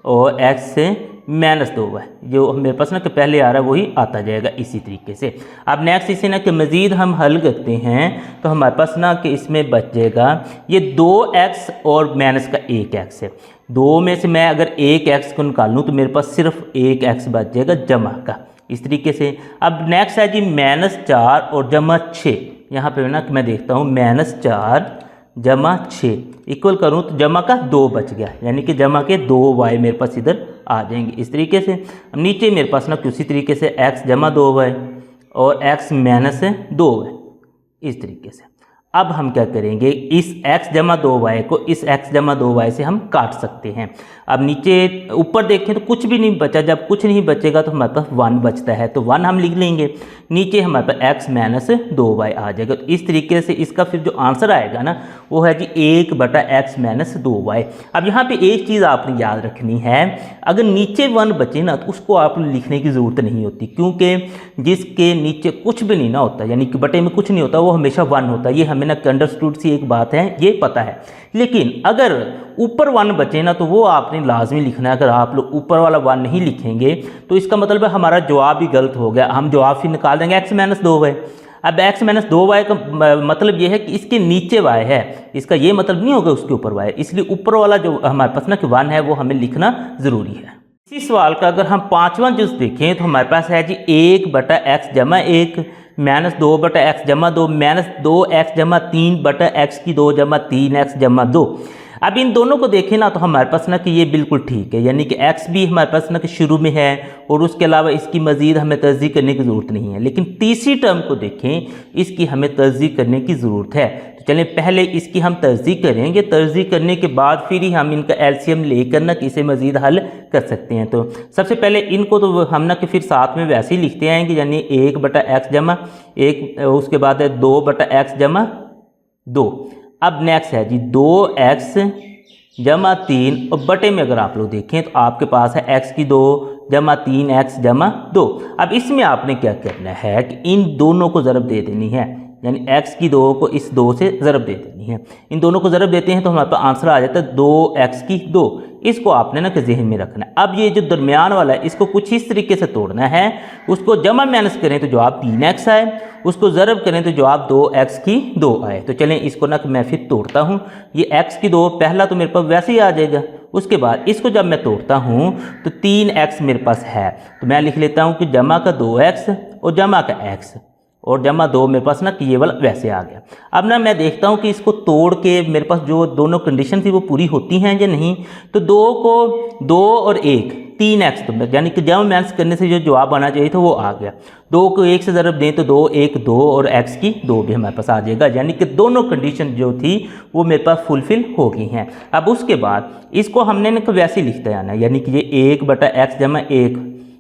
और x से -2y, जो मेरे पास ना कि पहले आ रहा है वही आता जाएगा इसी तरीके से। अब नेक्स्ट इसे ना कि मज़ीद हम हल करते हैं तो हमारे पास ना कि इसमें बच जाएगा ये 2x और माइनस का 1x है। दो में से मैं अगर 1x को निकालूँ तो मेरे पास सिर्फ 1x बच जाएगा जमा का, इस तरीके से। अब नेक्स्ट है जी -4 और जमा 6। यहाँ पे ना कि मैं देखता हूँ -4 जमा 6 इक्वल करूँ तो जमा का 2 बच गया, यानी कि जमा के 2y मेरे पास इधर आ जाएंगे इस तरीके से। अब नीचे मेरे पास ना उसी तरीके से x जमा 2y और x माइनस 2y इस तरीके से। अब हम क्या करेंगे, इस x जमा 2y को इस x जमा 2y से हम काट सकते हैं। अब नीचे ऊपर देखें तो कुछ भी नहीं बचा, जब कुछ नहीं बचेगा तो हमारे पास 1 बचता है, तो 1 हम लिख लेंगे। नीचे हमारे पास x माइनस 2y आ जाएगा। तो इस तरीके से इसका फिर जो आंसर आएगा ना वो है जी 1/x माइनस 2y। अब यहाँ पे एक चीज़ आपने याद रखनी है, अगर नीचे 1 बचे ना तो उसको आप लिखने की ज़रूरत नहीं होती, क्योंकि जिसके नीचे कुछ भी नहीं ना होता, यानी कि बटे में कुछ नहीं होता, वो हमेशा 1 होता है। ये हमें ना अंडरस्टूड सी एक बात है, ये पता है। लेकिन अगर ऊपर 1 बचे ना तो वो आपने लाजमी लिखना है। अगर आप लोग ऊपर वाला 1 नहीं लिखेंगे तो इसका मतलब है हमारा जवाब ही गलत हो गया, हम जवाब फिर निकाल देंगे x माइनस 2y। अब x माइनस 2y का मतलब ये है कि इसके नीचे y है, इसका ये मतलब नहीं होगा उसके ऊपर y, इसलिए ऊपर वाला जो हमारे पास ना कि 1 है वो हमें लिखना ज़रूरी है। इसी सवाल का अगर हम 5वां जुज़ देखें तो हमारे पास है जी 1/x जमा 1 माइनस 2/x जमा 2 माइनस 2x जमा 3/x की 2 जमा 3x जमा 2। अब इन दोनों को देखें ना तो हमारे पास ना कि ये बिल्कुल ठीक है, यानी कि x भी हमारे पास ना कि शुरू में है और उसके अलावा इसकी मज़ीद हमें तर्जीह करने की ज़रूरत नहीं है। लेकिन तीसरी टर्म को देखें, इसकी हमें तर्जीह करने की ज़रूरत है। तो चलें पहले इसकी हम तर्जीह करेंगे, तर्जीह करने के बाद फिर ही हम इनका एलसीएम लेकर ना कि इसे मज़ीद हल कर सकते हैं। तो सबसे पहले इनको तो हम ना कि फिर साथ में वैसे ही लिखते आएंगे, यानी 1/x जमा 1, उसके बाद है 2/x जमा 2। अब नेक्स्ट है जी 2x जमा 3 और बटे में अगर आप लोग देखें तो आपके पास है x की 2 जमा 3x जमा 2। अब इसमें आपने क्या करना है कि इन दोनों को ज़रब दे देनी है, यानी x की 2 को इस 2 से ज़रब दे देनी है। इन दोनों को ज़रब देते हैं तो हमारे पास आंसर आ जाता है 2x की 2। इसको आपने ना कि ज़हन में रखना है। अब ये जो दरमियान वाला है इसको कुछ इस तरीके से तोड़ना है, उसको जमा माइनस करें तो जवाब 3x आए, उसको ज़रब करें तो जवाब 2x की 2 आए। तो चलें इसको ना कि मैं फिर तोड़ता हूँ। ये x की 2 पहला तो मेरे पास वैसे ही आ जाएगा, उसके बाद इसको जब मैं तोड़ता हूँ तो 3x मेरे पास है, तो मैं लिख लेता हूँ कि जमा का 2x और जमा का x और जमा 2 मेरे पास ना कि ये वाला वैसे आ गया। अब ना मैं देखता हूँ कि इसको तोड़ के मेरे पास जो दोनों कंडीशन थी वो पूरी होती हैं या नहीं। तो 2 को 2 और 1 3x, तो यानी कि जमा माइनस करने से जो जवाब आना चाहिए था वो आ गया। 2 को 1 से ज़रब दें तो 2 1 2 और x की 2 भी हमारे पास आ जाएगा, यानी कि दोनों कंडीशन जो थी वो मेरे पास फुलफिल हो गई हैं। अब उसके बाद इसको हमने ना वैसे ही लिखते आना, यानी कि ये 1/x जमा 1,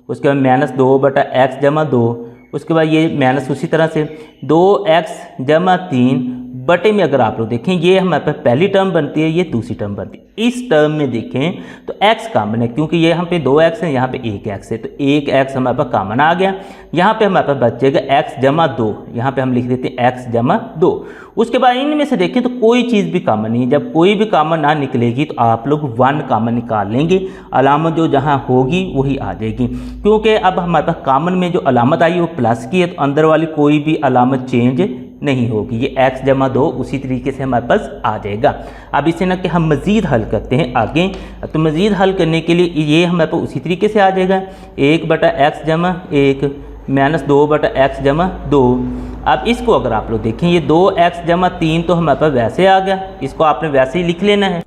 उसके बाद माइनस 2/x जमा 2, उसके बाद ये माइनस उसी तरह से 2x जमा 3 बटे में अगर आप लोग देखें ये हमारे पास पहली टर्म बनती है, ये दूसरी टर्म बनती है। इस टर्म में देखें तो x कॉमन है, क्योंकि ये यहाँ पे 2x है, यहाँ पे 1x है, तो 1x हमारे पास कॉमन आ गया। यहाँ पे हमारे पास बचेगा x जमा 2, यहाँ पे हम लिख देते हैं x जमा 2। उसके बाद इनमें से देखें तो कोई चीज़ भी कॉमन नहीं है। जब कोई भी कॉमन ना निकलेगी तो आप लोग 1 कॉमन निकाल लेंगे, अलामत जो जहाँ होगी वही आ जाएगी, क्योंकि अब हमारे पास कॉमन में जो अलामत आई वो प्लस की है, तो अंदर वाली कोई भी अलामत चेंज नहीं होगी। ये x जमा 2 उसी तरीके से हमारे पास आ जाएगा। अब इसे ना कि हम मज़ीद हल करते हैं आगे, तो मज़ीद हल करने के लिए ये हमारे पास उसी तरीके से आ जाएगा 1/x जमा 1 माइनस 2/x जमा 2। अब इसको अगर आप लोग देखें ये 2x जमा 3 तो हमारे पास वैसे आ गया, इसको आपने वैसे ही लिख लेना है।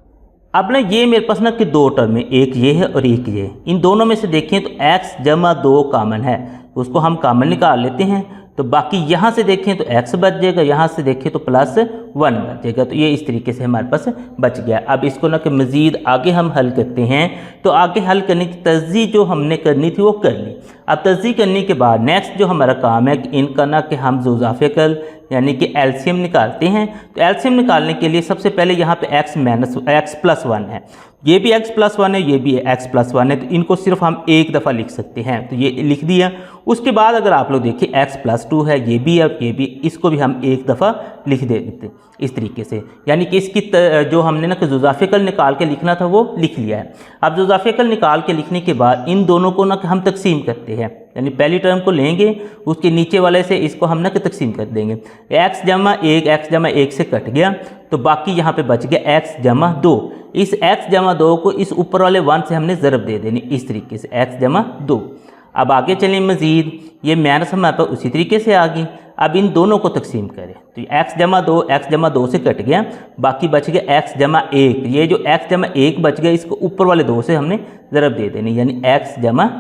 अब ना ये मेरे पास ना कि 2 टर्म है, एक ये है और एक ये है। इन दोनों में से देखें तो x जमा 2 कॉमन है, उसको हम कॉमन निकाल लेते हैं, तो बाकी यहाँ से देखें तो x बच जाएगा, यहाँ से देखें तो +1 बच जाएगा। तो ये इस तरीके से हमारे पास बच गया। अब इसको ना कि मज़ीद आगे हम हल करते हैं, तो आगे हल करने की तर्जीह जो हमने करनी थी वो कर ली। अब तर्जीह करने के बाद नेक्स्ट जो हमारा काम है कि इनका ना कि हम ज़ोज़ाफ़िकल यानी कि एलसीएम निकालते हैं। तो एलसीएम निकालने के लिए सबसे पहले यहाँ पे x + 1 है, ये भी x+1 है, ये भी x+1 है, तो इनको सिर्फ हम एक दफ़ा लिख सकते हैं, तो ये लिख दिया। उसके बाद अगर आप लोग देखिए x+2 है, ये भी है, ये भी, इसको भी हम एक दफ़ा लिख देते इस तरीके से। यानी कि इसकी जो हमने ना जुज़ाफ़िकल निकाल के लिखना था वो लिख लिया है। अब जुज़ाफ़िकल निकाल के लिखने के बाद इन दोनों को ना हम तकसीम करते हैं, यानी पहली टर्म को लेंगे, उसके नीचे वाले से इसको हम ना तकसीम कर देंगे। x+1 से कट गया, तो बाकी यहाँ पे बच गया x+2। इस x+2 को इस ऊपर वाले 1 से हमने ज़रब दे देनी इस तरीके से, x+2। अब आगे चलें मज़ीद, ये माइनस हमारे पास उसी तरीके से आ गई। अब इन दोनों को तकसीम करें, तो x+2 से कट गया, बाकी बच गया x+1। ये जो x+1 बच गया, इसको ऊपर वाले 2 से हमने ज़रब दे देनी, यानी x+1।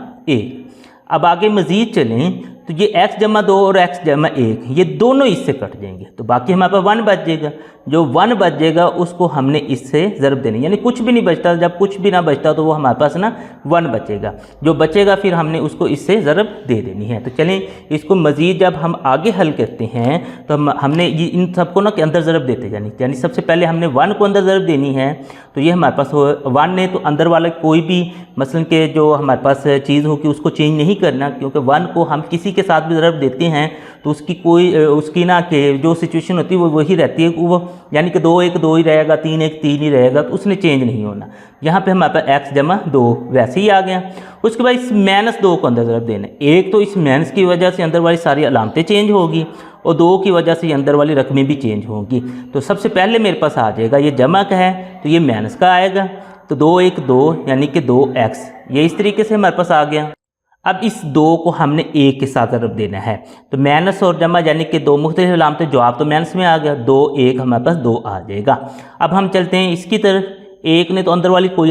अब आगे मज़ीद चलें, तो ये x+2 और x+1 ये दोनों इससे कट जाएंगे, तो बाकी हमारे पास 1 बच जाएगा। जो 1 बच जाएगा उसको हमने इससे ज़रब देनी, यानी कुछ भी नहीं बचता, जब कुछ भी ना बचता तो वो हमारे पास ना 1 बचेगा। जो बचेगा फिर हमने उसको इससे ज़रब दे देनी है। तो चलें इसको मज़ीद जब हम आगे हल करते हैं तो हमने ये इन सबको ना के अंदर ज़रब देते यानी सबसे पहले हमने 1 को अंदर ज़रब देनी है, तो ये हमारे पास 1 ने तो अंदर वाला कोई भी मसलन के जो हमारे पास चीज़ होगी उसको चेंज नहीं करना, क्योंकि 1 को हम किसी के साथ भी ज़रब देते हैं तो उसकी ना कि जो सिचुएशन होती है वो वही रहती है, वो यानी कि 2 1 2 ही रहेगा, 3 1 3 ही रहेगा, तो उसने चेंज नहीं होना। यहाँ पे हमारे पास x+2 वैसे ही आ गया। उसके बाद इस -2 को अंदर ज़रब देना, एक तो इस माइनस की वजह से अंदर वाली सारी अलामतें चेंज होगी और 2 की वजह से अंदर वाली रकमें भी चेंज होंगी। तो सबसे पहले मेरे पास आ जाएगा, ये जमा का है तो ये माइनस का आएगा, तो 2 1 2 यानी कि 2x, ये इस तरीके से हमारे पास आ गया। अब इस 2 को हमने 1 के साथ ज़रब देना है, तो माइनस और जमा यानी कि 2 मुख्तलिफ अलामतें, जवाब तो माइनस में आ गया, 2 1 हमारे पास 2 आ जाएगा। अब हम चलते हैं इसकी तरफ। 1 ने तो अंदर वाली कोई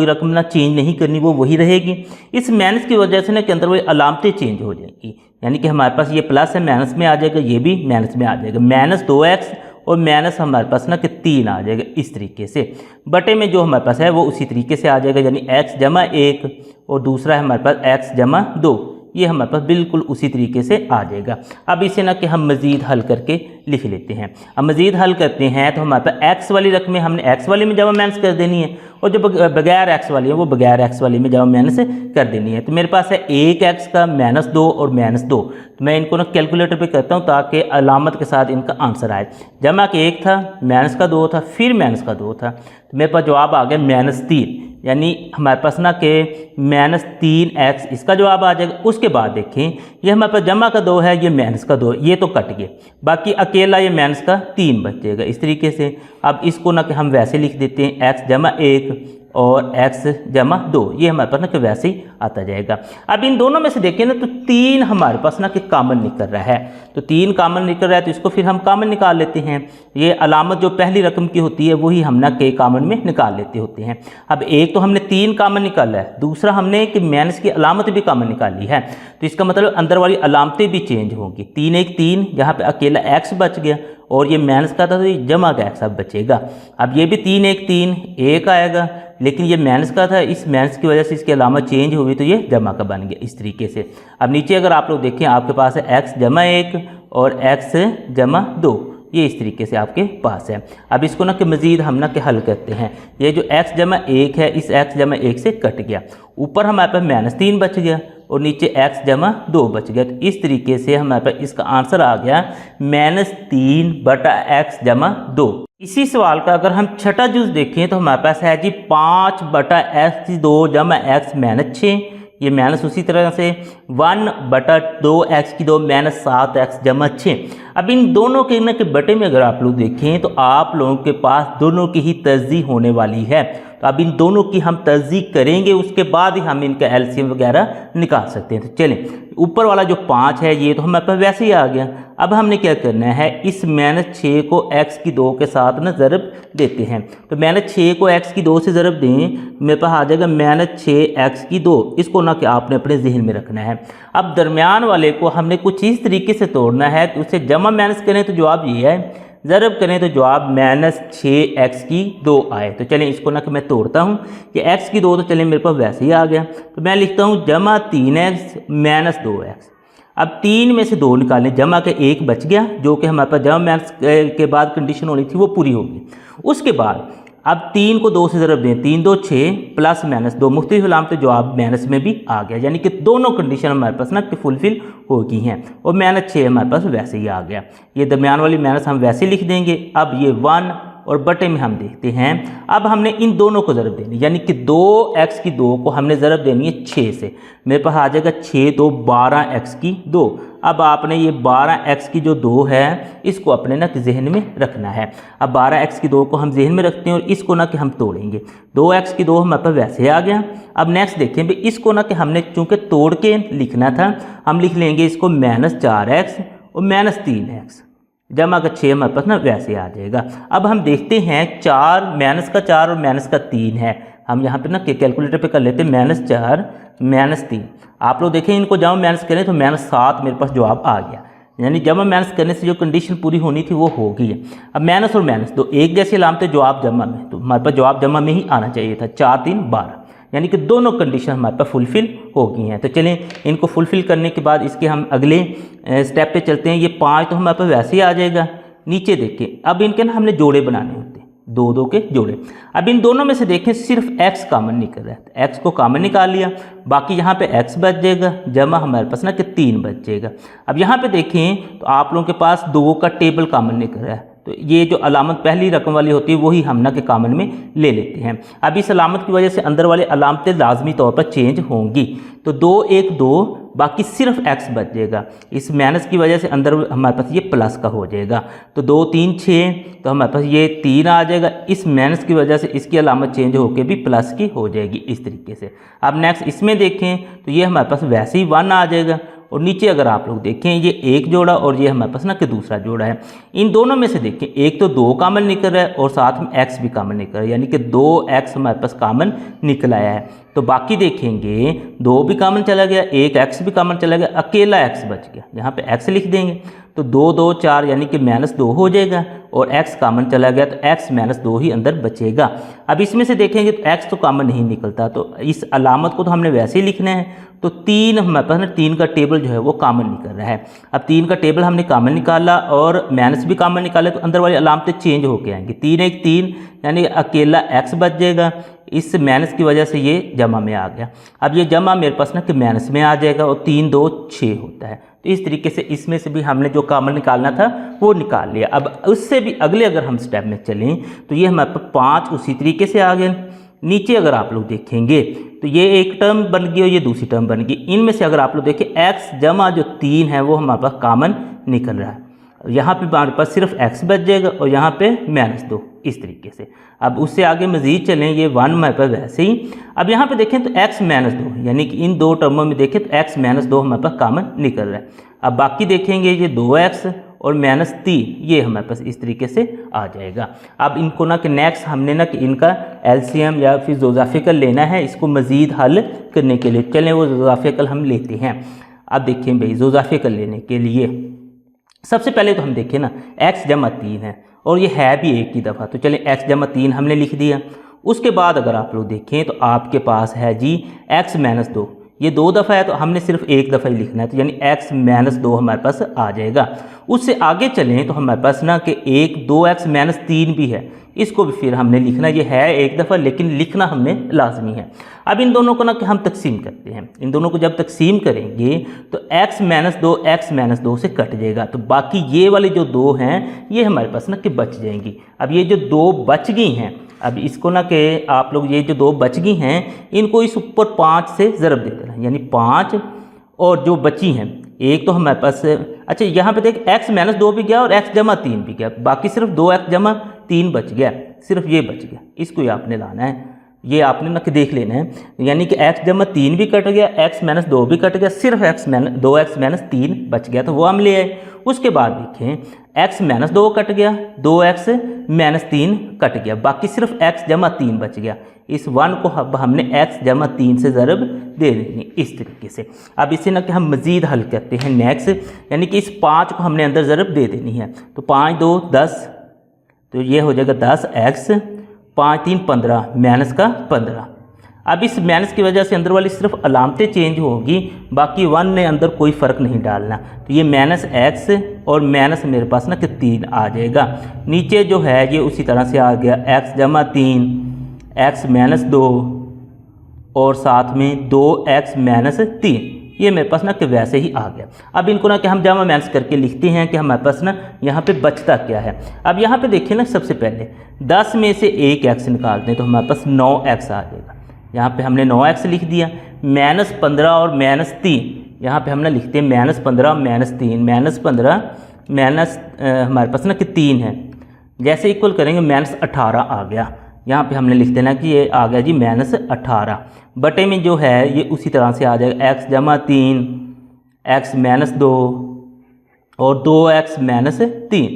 रकम ना चेंज नहीं करनी, वो वही रहेगी। इस माइनस की वजह से ना कि अंदर वाली अलामतें चेंज हो जाएगी, यानी कि हमारे पास ये प्लस है, माइनस में आ जाएगा, ये भी माइनस में आ जाएगा। -2x और माइनस हमारे पास ना कि 3 आ जाएगा इस तरीके से। बटे में जो हमारे पास है वो उसी तरीके से आ जाएगा, यानी x+1 और दूसरा है हमारे पास x+2, ये हमारे पास बिल्कुल उसी तरीके से आ जाएगा। अब इसे ना कि हम मज़ीद हल करके लिख लेते हैं। अब मज़ीद हल करते हैं तो हमारे पास x वाली रकमें हमने x वाली में जमा माइनस कर देनी है, और जो बगैर x वाली है वो बगैर x वाली में जमा माइनस कर देनी है। तो मेरे पास है 1x का -2 और -2, तो मैं इनको ना कैलकुलेटर पे करता हूँ ताकि अलामत के साथ इनका आंसर आए। जमा के 1 था, माइनस का 2 था, फिर माइनस का 2 था, तो मेरे पास जवाब आ गया -3, यानी हमारे पास ना कि -3x इसका जवाब आ जाएगा। उसके बाद देखें ये हमारे पास जमा का 2 है, ये माइनस का 2, ये तो कट गए, बाकी अकेला ये माइनस का 3 बचेगा इस तरीके से। अब इसको ना कि हम वैसे लिख देते हैं x+1 और x+2, ये हमारे पास ना कि वैसे ही आता जाएगा। अब इन दोनों में से देखें ना तो 3 हमारे पास ना कि कॉमन निकल रहा है, तो 3 कॉमन निकल रहा है, तो इसको फिर हम कॉमन निकाल लेते हैं। ये अलामत जो पहली रकम की होती है वही हम ना के कॉमन में निकाल लेते होते हैं। अब एक तो हमने 3 कॉमन निकाला है, दूसरा हमने कि माइनस की अलामत भी कॉमन निकाली है, तो इसका मतलब अंदर वाली अलामतें भी चेंज होंगी। 3 1 3, यहाँ पे अकेला x बच गया, और ये माइनस का था तो ये जमा का x अब बचेगा। अब ये भी 3 1 3 1 आएगा, लेकिन ये माइनस का था, इस माइनस की वजह से इसकी अलामत चेंज हुई तो ये जमा का बन गया इस तरीके से। अब नीचे अगर आप लोग देखें आपके पास है x+1 और x+2, ये इस तरीके से आपके पास है। अब इसको ना कि मज़ीद हम ना कि हल करते हैं। ये जो x+1 है इस x+1 से कट गया, ऊपर हमारे पास -3 बच गया और नीचे x+2 बच गया, तो इस तरीके से हमारे पास इसका आंसर आ गया -3/x+2। इसी सवाल का अगर हम छठा जुज़ देखें तो हमारे पास है जी 5/x2 जमा x -6, ये माइनस उसी तरह से 1/2x2 -7x जमा 6। अब इन दोनों के ना के बटे में अगर आप लोग देखें तो आप लोगों के पास दोनों की ही तरजीह होने वाली है, तो अब इन दोनों की हम तरजीह करेंगे, उसके बाद ही हम इनका एलसीएम वगैरह निकाल सकते हैं। तो चलें, ऊपर वाला जो 5 है ये तो हमारे पास वैसे ही आ गया। अब हमने क्या करना है, इस -6 को x2 के साथ ना ज़रब देते हैं, तो -6 को x2 से ज़रब दें, मेरे पास आ जाएगा -6x2। इसको ना कि आपने अपने जहन में रखना है। अब दरमियान वाले को हमने कुछ इस तरीके से तोड़ना है, तो उसे जमा माइनस करें तो जवाब ये है, ज़रब करें तो जवाब -6x2 आए। तो चलें इसको ना कि मैं तोड़ता हूँ कि x2 तो चलें मेरे पास वैसे ही आ गया, तो मैं लिखता हूँ जमा 3x -2x। अब 3 में से 2 निकालें, जमा के 1 बच गया, जो कि हमारे पास जमा माइनस के बाद कंडीशन होनी थी वो पूरी होगी। उसके बाद अब 3 को 2 से ज़रब दें, 3 2 6 प्लस माइनस 2 मुख्तलिफ अलामत जवाब माइनस में भी आ गया, यानी कि दोनों कंडीशन हमारे पास ना फुलफिल हो गई हैं और माइनस 6 हमारे पास वैसे ही आ गया। ये दरमियान वाली माइनस हम वैसे लिख देंगे। अब ये 1 और बटे में हम देखते हैं, अब हमने इन दोनों को ज़रब देनी, यानी कि 2x की 2 को हमने ज़रब देनी है 6 से। मेरे पास आ जाएगा 6 2 12x की 2। अब आपने ये 12x की जो 2 है इसको अपने ना कि जहन में रखना है। अब 12x की 2 को हम जहन में रखते हैं और इसको ना कि हम तोड़ेंगे। 2x की 2 हमारे पास वैसे आ गया। अब नेक्स्ट देखें भाई, इसको ना कि हमने चूँकि तोड़ के लिखना था, हम लिख लेंगे इसको -4x और -3x जमा का 6 हमारे पास ना वैसे आ जाएगा। अब हम देखते हैं 4 -4 और -3 है, हम यहाँ पे ना कैलकुलेटर पे कर लेते हैं -4 -3। आप लोग देखें इनको जब माइनस करें तो -7 मेरे पास जवाब आ गया, यानी जब माइनस करने से जो कंडीशन पूरी होनी थी वो हो गई है। अब माइनस और माइनस तो एक जैसी अलामत है जवाब जमा में, तो हमारे पास जवाब जमा में ही आना चाहिए था। 4 3 12, यानी कि दोनों कंडीशन हमारे पास फुलफ़िल हो गई हैं। तो चलें इनको फुलफ़िल करने के बाद इसके हम अगले स्टेप पे चलते हैं। ये 5 तो हमारे पास वैसे ही आ जाएगा। नीचे देखें, अब इनके ना हमने जोड़े बनाने होते हैं, 2 2 के जोड़े। अब इन दोनों में से देखें सिर्फ x कॉमन निकल रहा है, तो x को कॉमन निकाल लिया, बाकी यहाँ पे x बच जाएगा, जमा हमारे पास ना कि 3 बच जाएगा। अब यहाँ पे देखें तो आप लोगों के पास 2 का टेबल कॉमन निकल रहा है, तो ये जो अलामत पहली रकम वाली होती है वही हम ना के कॉमन में ले लेते हैं। अब इस अलामत की वजह से अंदर वाले अलामतें लाजमी तौर पर चेंज होंगी, तो 2 1 2 बाकी सिर्फ x बच जाएगा। इस माइनस की वजह से अंदर हमारे पास ये प्लस का हो जाएगा, तो 2 3 6 तो हमारे पास ये 3 आ जाएगा। इस माइनस की वजह से इसकी अलामत चेंज होकर भी प्लस की हो जाएगी इस तरीके से। अब नेक्स्ट इसमें देखें तो ये हमारे पास वैसे ही 1 आ जाएगा, और नीचे अगर आप लोग देखें ये एक जोड़ा और ये हमारे पास ना कि दूसरा जोड़ा है। इन दोनों में से देखें एक तो 2 कॉमन निकल रहा है और साथ में x भी कॉमन निकल रहा है, यानी कि 2x हमारे पास कॉमन निकल आया है। तो बाकी देखेंगे 2 भी कॉमन चला गया, एक x भी कॉमन चला गया, अकेला x बच गया, यहाँ पे x लिख देंगे तो 2 2 4 यानी कि -2 हो जाएगा, और x कॉमन चला गया तो x -2 ही अंदर बचेगा। अब इसमें से देखेंगे तो x तो कॉमन नहीं निकलता, तो इस अलामत को तो हमने वैसे ही लिखना है। तो 3 हमारे पास ना 3 का टेबल जो है वो कॉमन निकल रहा है। अब 3 का टेबल हमने कॉमन निकाला और माइनस भी कॉमन निकाले, तो अंदर वाली अलामतें चेंज होके आएंगी। 3 1 3 यानी अकेला x बच जाएगा, इस माइनस की वजह से ये जमा में आ गया। अब ये जमा मेरे पास ना कि माइनस में आ जाएगा और 3 2 6 होता है। तो इस तरीके से इसमें से भी हमने जो कॉमन निकालना था वो निकाल लिया। अब उससे भी अगले अगर हम स्टेप में चलें तो ये हमारे पास 5 उसी तरीके से आ गए। नीचे अगर आप लोग देखेंगे तो ये एक टर्म बन गई और ये दूसरी टर्म बन गई। इनमें से अगर आप लोग देखें x जमा जो 3 है वो हमारे पास कॉमन निकल रहा है, यहाँ पे हमारे पास सिर्फ x बच जाएगा और यहाँ पे -2 इस तरीके से। अब उससे आगे मज़ीद चलें, ये 1 हमारे पास वैसे ही। अब यहाँ पे देखें तो x -2 यानी कि इन दो टर्मों में देखें तो x -2 हमारे पास कॉमन निकल रहा है। अब बाकी देखेंगे ये 2x और -3 ये हमारे पास इस तरीके से आ जाएगा। अब इनको ना कि नेक्स्ट हमने ना कि इनका एलसीएम या फिर ज़ोज़ाफ़िकल लेना है इसको मज़ीद हल करने के लिए। चलें वो ज़ोज़ाफ़िकल हम लेते हैं। अब देखें भाई ज़ोज़ाफ़िकल लेने के लिए सबसे पहले तो हम देखें ना x जमा 3 है और ये है भी एक ही दफ़ा, तो चलें x जमा 3 हमने लिख दिया। उसके बाद अगर आप लोग देखें तो आपके पास है जी x -2, ये 2 दफ़ा है तो हमने सिर्फ एक दफ़ा ही लिखना है, तो यानी x -2 हमारे पास आ जाएगा। उससे आगे चलें तो हमारे पास ना कि 2x -3 भी है, इसको भी फिर हमने लिखना, ये है एक दफ़ा लेकिन लिखना हमने लाजमी है। अब इन दोनों को ना कि हम तकसीम करते हैं, इन दोनों को जब तकसीम करेंगे तो x -2 से कट जाएगा, तो बाकी ये वाली जो 2 हैं ये हमारे पास ना कि बच जाएंगी। अब ये जो 2 बच गई हैं, अब इसको ना कि आप लोग ये जो 2 बच गई हैं इनको इस ऊपर 5 से ज़रब दे देना, यानी 5 और जो बची हैं एक तो हमारे पास, अच्छा यहाँ पे देख x -2 भी गया और x जमा 3 भी गया, बाकी सिर्फ 2x जमा 3 बच गया, सिर्फ ये बच गया, इसको ही आपने लाना है, ये आपने ना कि देख लेना है। यानी कि x जमा 3 भी कट गया, x -2 भी कट गया, सिर्फ 2x -3 बच गया, तो वो हम ले आए। उसके बाद देखें x -2 कट गया, 2x -3 कट गया, बाकी सिर्फ x जमा 3 बच गया। इस 1 को अब हमने x जमा 3 से ज़रब दे देनी इस तरीके से। अब इसे ना कि हम मज़ीद हल करते हैं नेक्स्ट, यानी कि इस 5 को हमने अंदर ज़रब दे देनी है, तो 5 2 10, तो ये हो जाएगा 10x, 5 3 15 -15। अब इस माइनस की वजह से अंदर वाली सिर्फ अलामतें चेंज होगी, बाकी 1 ने अंदर कोई फ़र्क नहीं डालना। तो ये माइनस एक्स और माइनस मेरे पास ना कि 3 आ जाएगा। नीचे जो है ये उसी तरह से आ गया एक्स जमा 3 एक्स माइनस 2 और साथ में 2x माइनस 3, ये मेरे पास ना कि वैसे ही आ गया। अब इनको ना कि हम जमा माइनस करके लिखते हैं कि हमारे पास ना यहाँ पे बचता क्या है। अब यहाँ पे देखिए ना, सबसे पहले 10 में से एक x निकाल दें तो हमारे पास 9x आ जाएगा। यहाँ पे हमने 9x लिख दिया। माइनस 15 और माइनस 3, यहाँ पे हमने लिखते हैं माइनस 15 माइनस 3, माइनस 15 माइनस हमारे पास ना कि 3 है, जैसे इक्वल करेंगे माइनस 18 आ गया। यहाँ पे हमने लिख देना कि ये आ गया जी माइनस 18, बटे में जो है ये उसी तरह से आ जाएगा x जमा 3 x माइनस 2 और 2x माइनस 3,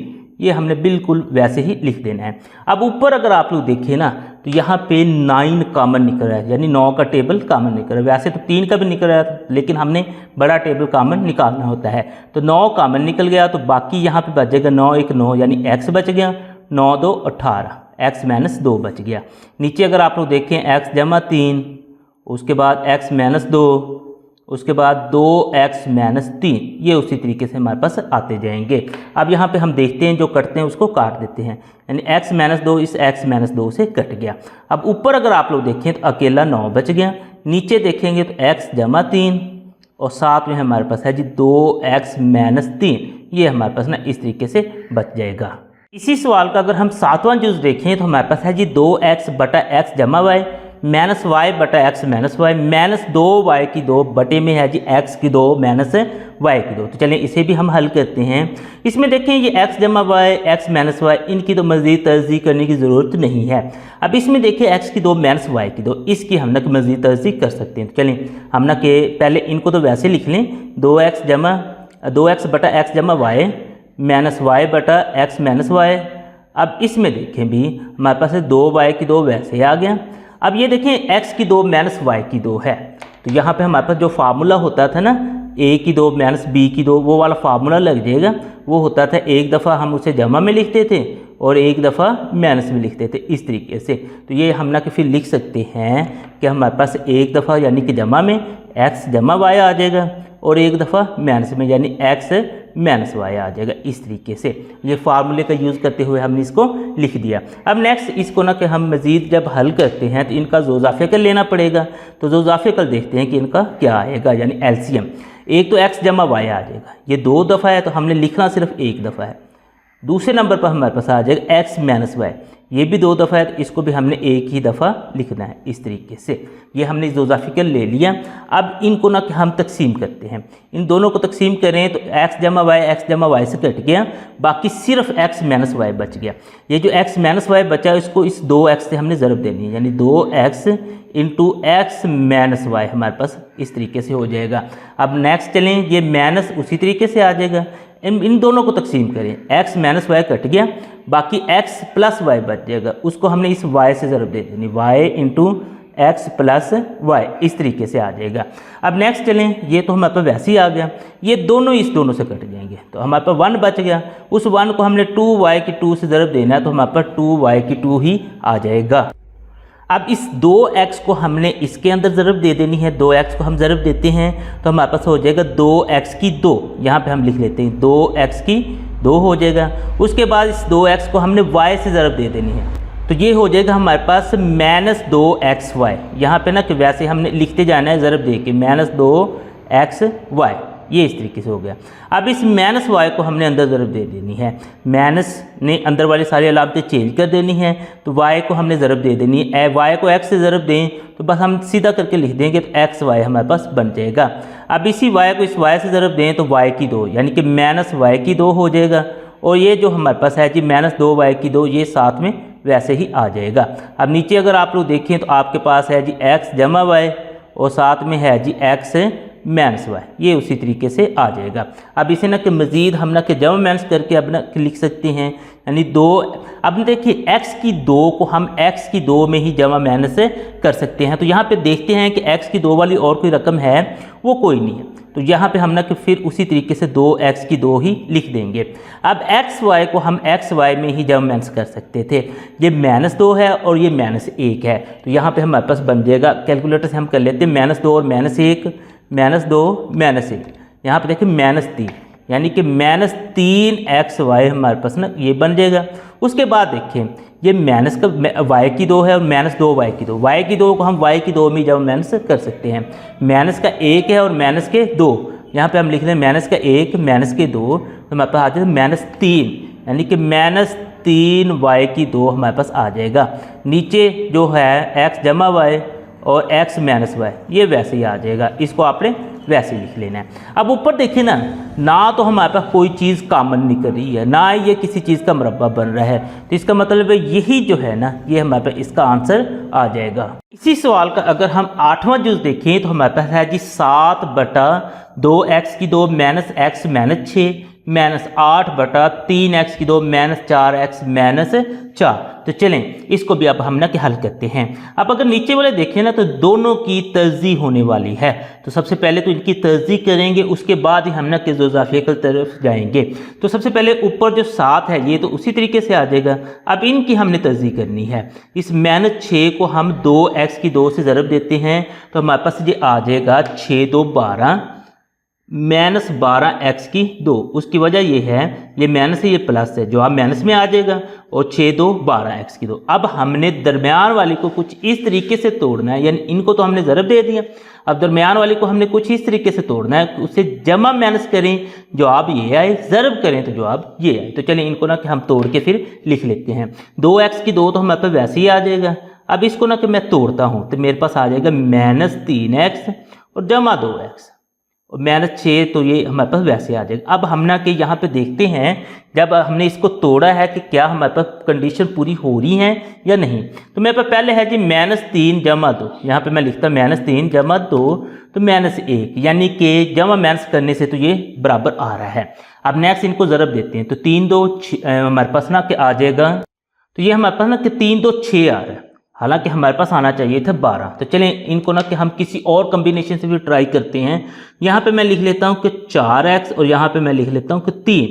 ये हमने बिल्कुल वैसे ही लिख देना है। अब ऊपर अगर आप लोग देखें ना तो यहाँ पे 9 कॉमन निकल रहा है, यानी 9 का टेबल कॉमन निकल रहा है। वैसे तो 3 का भी निकल रहा था, लेकिन हमने बड़ा टेबल कॉमन निकालना होता है। तो 9 कॉमन निकल गया, तो बाकी यहाँ पे बचेगा 9 1 9, यानी x बच गया, 9 2 18, x माइनस 2 बच गया। नीचे अगर आप लोग देखें x जमा 3, उसके बाद x माइनस 2, उसके बाद 2x माइनस 3, ये उसी तरीके से हमारे पास आते जाएंगे। अब यहाँ पे हम देखते हैं जो कटते हैं उसको काट देते हैं, यानी x माइनस 2 इस x माइनस 2 से कट गया। अब ऊपर अगर आप लोग देखें तो अकेला 9 बच गया। नीचे देखेंगे तो x जमा 3 और साथ में हमारे पास है जी 2x माइनस 3, ये हमारे पास ना इस तरीके से बच जाएगा। इसी सवाल का अगर हम 7वां जुज़ देखें तो हमारे पास है जी 2x बटा x जमा y माइनस y बटा x minus y minus 2y की 2 बटे में है जी x की 2 माइनस y की 2। तो चलिए इसे भी हम हल करते हैं। इसमें देखें ये x जमा y x माइनस y, इनकी तो मज़ीद तर्जीह करने की ज़रूरत नहीं है। अब इसमें देखिए x की 2 माइनस y की 2, इसकी हम ना कि मज़ीद तर्जीह कर सकते हैं। तो चलिए हम ना कि पहले इनको तो वैसे लिख लें, 2x बटा x जमा y माइनस y बटा x माइनस y। अब इसमें देखें भी हमारे पास 2y की 2 वैसे ही आ गया। अब ये देखें x की 2 माइनस y की 2 है, तो यहाँ पे हमारे पास जो फार्मूला होता था ना a की 2 माइनस b की 2, वो वाला फार्मूला लग जाएगा। वो होता था एक दफ़ा हम उसे जमा में लिखते थे और एक दफ़ा माइनस में लिखते थे, इस तरीके से। तो ये हम ना कि फिर लिख सकते हैं कि हमारे पास एक दफ़ा यानी कि जमा में x जमा y आ जाएगा और एक दफ़ा माइनस में यानी x माइनस y आ जाएगा। इस तरीके से ये फार्मूले का यूज़ करते हुए हमने इसको लिख दिया। अब नेक्स्ट इसको ना कि हम मज़ीद जब हल करते हैं तो इनका ज़ोज़ाफ़िकल लेना पड़ेगा। तो ज़ोज़ाफ़िकल देखते हैं कि इनका क्या आएगा, यानी एलसीएम। एक तो x जमा y आ जाएगा, ये 2 दफ़ा है तो हमने लिखना सिर्फ एक दफ़ा है। दूसरे नंबर पर हमारे पास आ जाएगा x माइनस y, ये भी 2 दफ़ा है तो इसको भी हमने एक ही दफ़ा लिखना है। इस तरीके से ये हमने ज़ोज़ाफ़िकल ले लिया। अब इनको ना कि हम तकसीम करते हैं, इन दोनों को तकसीम करें तो x जमा y से कट गया, बाकी सिर्फ x माइनस y बच गया। ये जो x माइनस y बचा इसको इस 2x से हमने ज़रब देनी है, यानी 2x into x minus y हमारे पास इस तरीके से हो जाएगा। अब नेक्स्ट चलें, ये माइनस उसी तरीके से आ जाएगा। इन दोनों को तकसीम करें, x माइनस y कट गया, बाकी x प्लस y बच जाएगा, उसको हमने इस y से ज़रब दे देनी, y into x plus y, इस तरीके से आ जाएगा। अब नेक्स्ट चलें, ये तो हमारे पास वैसे ही आ गया, ये दोनों इस दोनों से कट जाएंगे तो हमारे पास 1 बच गया। उस 1 को हमने 2y की 2 से ज़रब देना है तो हमारे पास 2y की 2 ही आ जाएगा। अब इस 2x को हमने इसके अंदर ज़रब दे देनी है, 2x को हम ज़रब देते हैं तो हमारे पास हो जाएगा 2x की 2, यहाँ पे हम लिख लेते हैं 2x की 2 हो जाएगा। उसके बाद इस 2x को हमने y से ज़रब दे देनी है तो ये हो जाएगा हमारे पास माइनस 2xy। यहाँ पे ना कि वैसे हमने लिखते जाना है ज़रब दे के, माइनस 2xy, ये इस तरीके से हो गया। अब इस माइनस y को हमने अंदर ज़रब दे देनी है, माइनस ने अंदर वाली सारी अलामतें चेंज कर देनी है तो y को हमने ज़रब दे देनी है। y को x से ज़रब दें तो बस हम सीधा करके लिख देंगे तो xy हमारे पास बन जाएगा। अब इसी y को इस y से ज़रब दें तो y की 2 यानी कि माइनस y की 2 हो जाएगा, और ये जो हमारे पास है जी माइनस 2y की 2, ये साथ में वैसे ही आ जाएगा। अब नीचे अगर आप लोग देखें तो आपके पास है जी x जमा y और साथ में है जी x माइनस वाई, ये उसी तरीके से आ जाएगा। अब इसे ना कि मज़ीद हम ना कि जमा माइनस करके अब ना लिख सकते हैं, यानी 2। अब देखिए x की 2 को हम x की 2 में ही जमा माइनस कर सकते हैं। तो यहाँ पे देखते हैं कि x की 2 वाली और कोई रकम है, वो कोई नहीं है। तो यहाँ पे हम ना कि फिर उसी तरीके से 2x की 2 ही लिख देंगे। अब एक्स वाई को हम एक्स वाई में ही जमा माइनस कर सकते थे। ये -2 है और ये -1 है, तो यहाँ पे हमारे पास बन जाएगा, कैलकुलेटर से हम कर लेते हैं -2 और -1, -2 -1, यहाँ पे देखिए -3, यानी कि -3xy हमारे पास ना ये बन जाएगा। उसके बाद देखिए ये माइनस का y की 2 है और -2y की 2, y की 2 को हम y की 2 में जब माइनस कर सकते हैं। माइनस का 1 है और माइनस के 2, यहाँ पे हम लिख रहे हैं माइनस का 1 माइनस के 2, तो हमारे पास आ जाएगा -3, यानी कि -3y की 2 हमारे पास आ जाएगा। नीचे जो है x जमा y और x माइनस y, ये वैसे ही आ जाएगा, इसको आपने वैसे लिख लेना है। अब ऊपर देखिए ना तो हमारे पास कोई चीज़ कॉमन निकल रही है, ना ये किसी चीज़ का मुरब्बा बन रहा है, तो इसका मतलब है यही जो है ना, ये हमारे पास इसका आंसर आ जाएगा। इसी सवाल का अगर हम 8वां जुज़ देखें तो हमारे पास है जी 7/2x की 2 माइनस x माइनस 6 -8/3x की 2 -4x -4। तो चलें इसको भी अब हम ना कि हल करते हैं। अब अगर नीचे वाले देखें ना तो दोनों की तरजीह होने वाली है, तो सबसे पहले तो इनकी तरजीह करेंगे, उसके बाद ही हम ना कि ज़ोज़ाफ़िया की तरफ जाएंगे। तो सबसे पहले ऊपर जो 7 है ये तो उसी तरीके से आ जाएगा। अब इनकी हमने तरजीह करनी है। इस -6 को हम 2x की 2 से ज़रब देते हैं, तो हमारे पास ये आ जाएगा 6 2 12 -12x की 2। उसकी वजह ये है, ये माइनस है ये प्लस है, जो आप माइनस में आ जाएगा, और 6 2 12x की 2। अब हमने दरमियान वाली को कुछ इस तरीके से तोड़ना है, यानी इनको तो हमने ज़रब दे दिया, अब दरमियान वाली को हमने कुछ इस तरीके से तोड़ना है, उसे जमा माइनस करें जवाब ये आए, ज़रब करें तो जवाब ये आए। तो चलिए इनको ना कि हम तोड़ के फिर लिख लेते हैं। 2x की 2 तो हमारे पास वैसे ही आ जाएगा। अब इसको ना कि मैं तोड़ता हूँ तो मेरे पास आ जाएगा -3x और जमा 2x और -6, तो ये हमारे पास वैसे आ जाएगा। अब हम ना कि यहाँ पे देखते हैं, जब हमने इसको तोड़ा है कि क्या हमारे पास कंडीशन पूरी हो रही है या नहीं। तो मेरे पास पहले है जी -3 जमा 2, यहाँ पे मैं लिखता -3 जमा 2 तो -1, यानी कि जमा माइनस करने से तो ये बराबर आ रहा है। अब नेक्स्ट इनको ज़रब देते हैं, तो 3 2 हमारे पास ना कि आ जाएगा, तो ये हमारे पास ना कि 3 2 6 आ रहा है, हालांकि हमारे पास आना चाहिए था 12। तो चलें इनको ना कि हम किसी और कम्बिनेशन से भी ट्राई करते हैं। यहाँ पे मैं लिख लेता हूँ कि 4x और यहाँ पे मैं लिख लेता हूँ कि 3।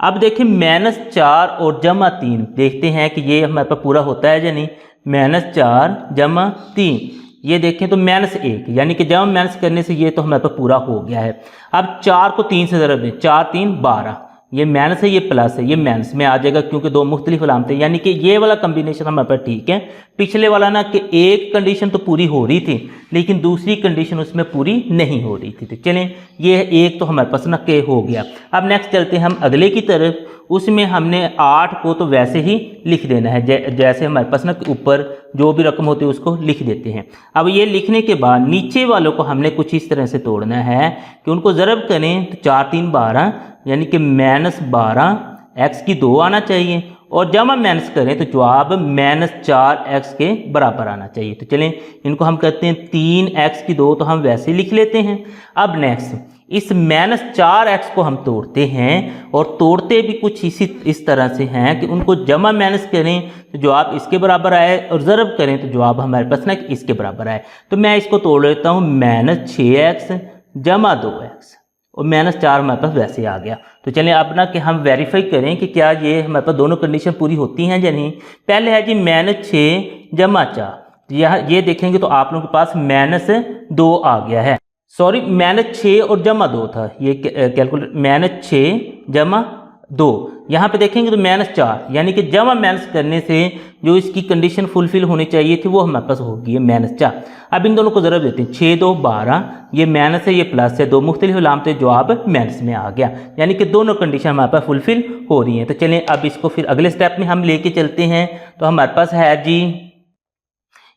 अब देखिए -4 और जमा 3, देखते हैं कि ये हमारे पास पूरा होता है या नहीं। -4 जमा 3, ये देखें तो -1, यानी कि जमा माइनस करने से ये तो हमारे पास पूरा हो गया है। अब 4 को 3 से ज़रब दें, 4 3 12, ये माइनस है ये प्लस है, ये माइनस में आ जाएगा क्योंकि दो मुख्तलिफ अलामतें, यानी कि ये वाला कम्बिनेशन हमारे पास ठीक है। पिछले वाला ना कि एक कंडीशन तो पूरी हो रही थी लेकिन दूसरी कंडीशन उसमें पूरी नहीं हो रही थी। तो चलें ये एक तो हमारे पास ना के हो गया। अब नेक्स्ट चलते हैं हम अगले की तरफ। उसमें हमने 8 को तो वैसे ही लिख देना है, जैसे हमारे पास ना ऊपर जो भी रकम होती है उसको लिख देते हैं। अब ये लिखने के बाद नीचे वालों को हमने कुछ इस तरह से तोड़ना है कि उनको ज़रब करें तो 4 3 12, यानी कि -12 x की 2 आना चाहिए, और जमा माइनस करें तो जवाब -4x के बराबर आना चाहिए। तो चलें इनको हम करते हैं 3x की 2 तो हम वैसे ही लिख लेते हैं। अब नेक्स्ट इस -4x को हम तोड़ते हैं, और तोड़ते भी कुछ इस तरह से हैं कि उनको जमा माइनस करें तो जवाब इसके बराबर आए, और ज़रब करें तो जवाब हमारे पास ना इसके बराबर आए। तो मैं इसको तोड़ लेता हूँ, -6x जमा 2x और -4 हमारे पास वैसे आ गया। तो चलें अब ना कि हम वेरीफाई करें कि क्या ये हमारे पास दोनों कंडीशन पूरी होती हैं या नहीं। पहले है जी -6 जमा 4, यहाँ ये देखेंगे तो आप लोगों के पास -2 आ गया है, सॉरी -6 और जमा 2 था, ये कैलकुलेट -6 जमा 2, यहाँ पे देखेंगे तो -4, यानी कि जमा माइनस करने से जो इसकी कंडीशन फुलफिल होनी चाहिए थी वो हमारे पास होगी -4। अब इन दोनों को ज़रब देते हैं, 6 2 12, ये माइनस है ये प्लस है, दो मुख्तलिफ अलामतें, जवाब माइनस में आ गया, यानी कि दोनों कंडीशन हमारे पास फुलफिल हो रही हैं। तो चलें अब इसको फिर अगले स्टेप में हम लेके चलते हैं। तो हमारे पास है जी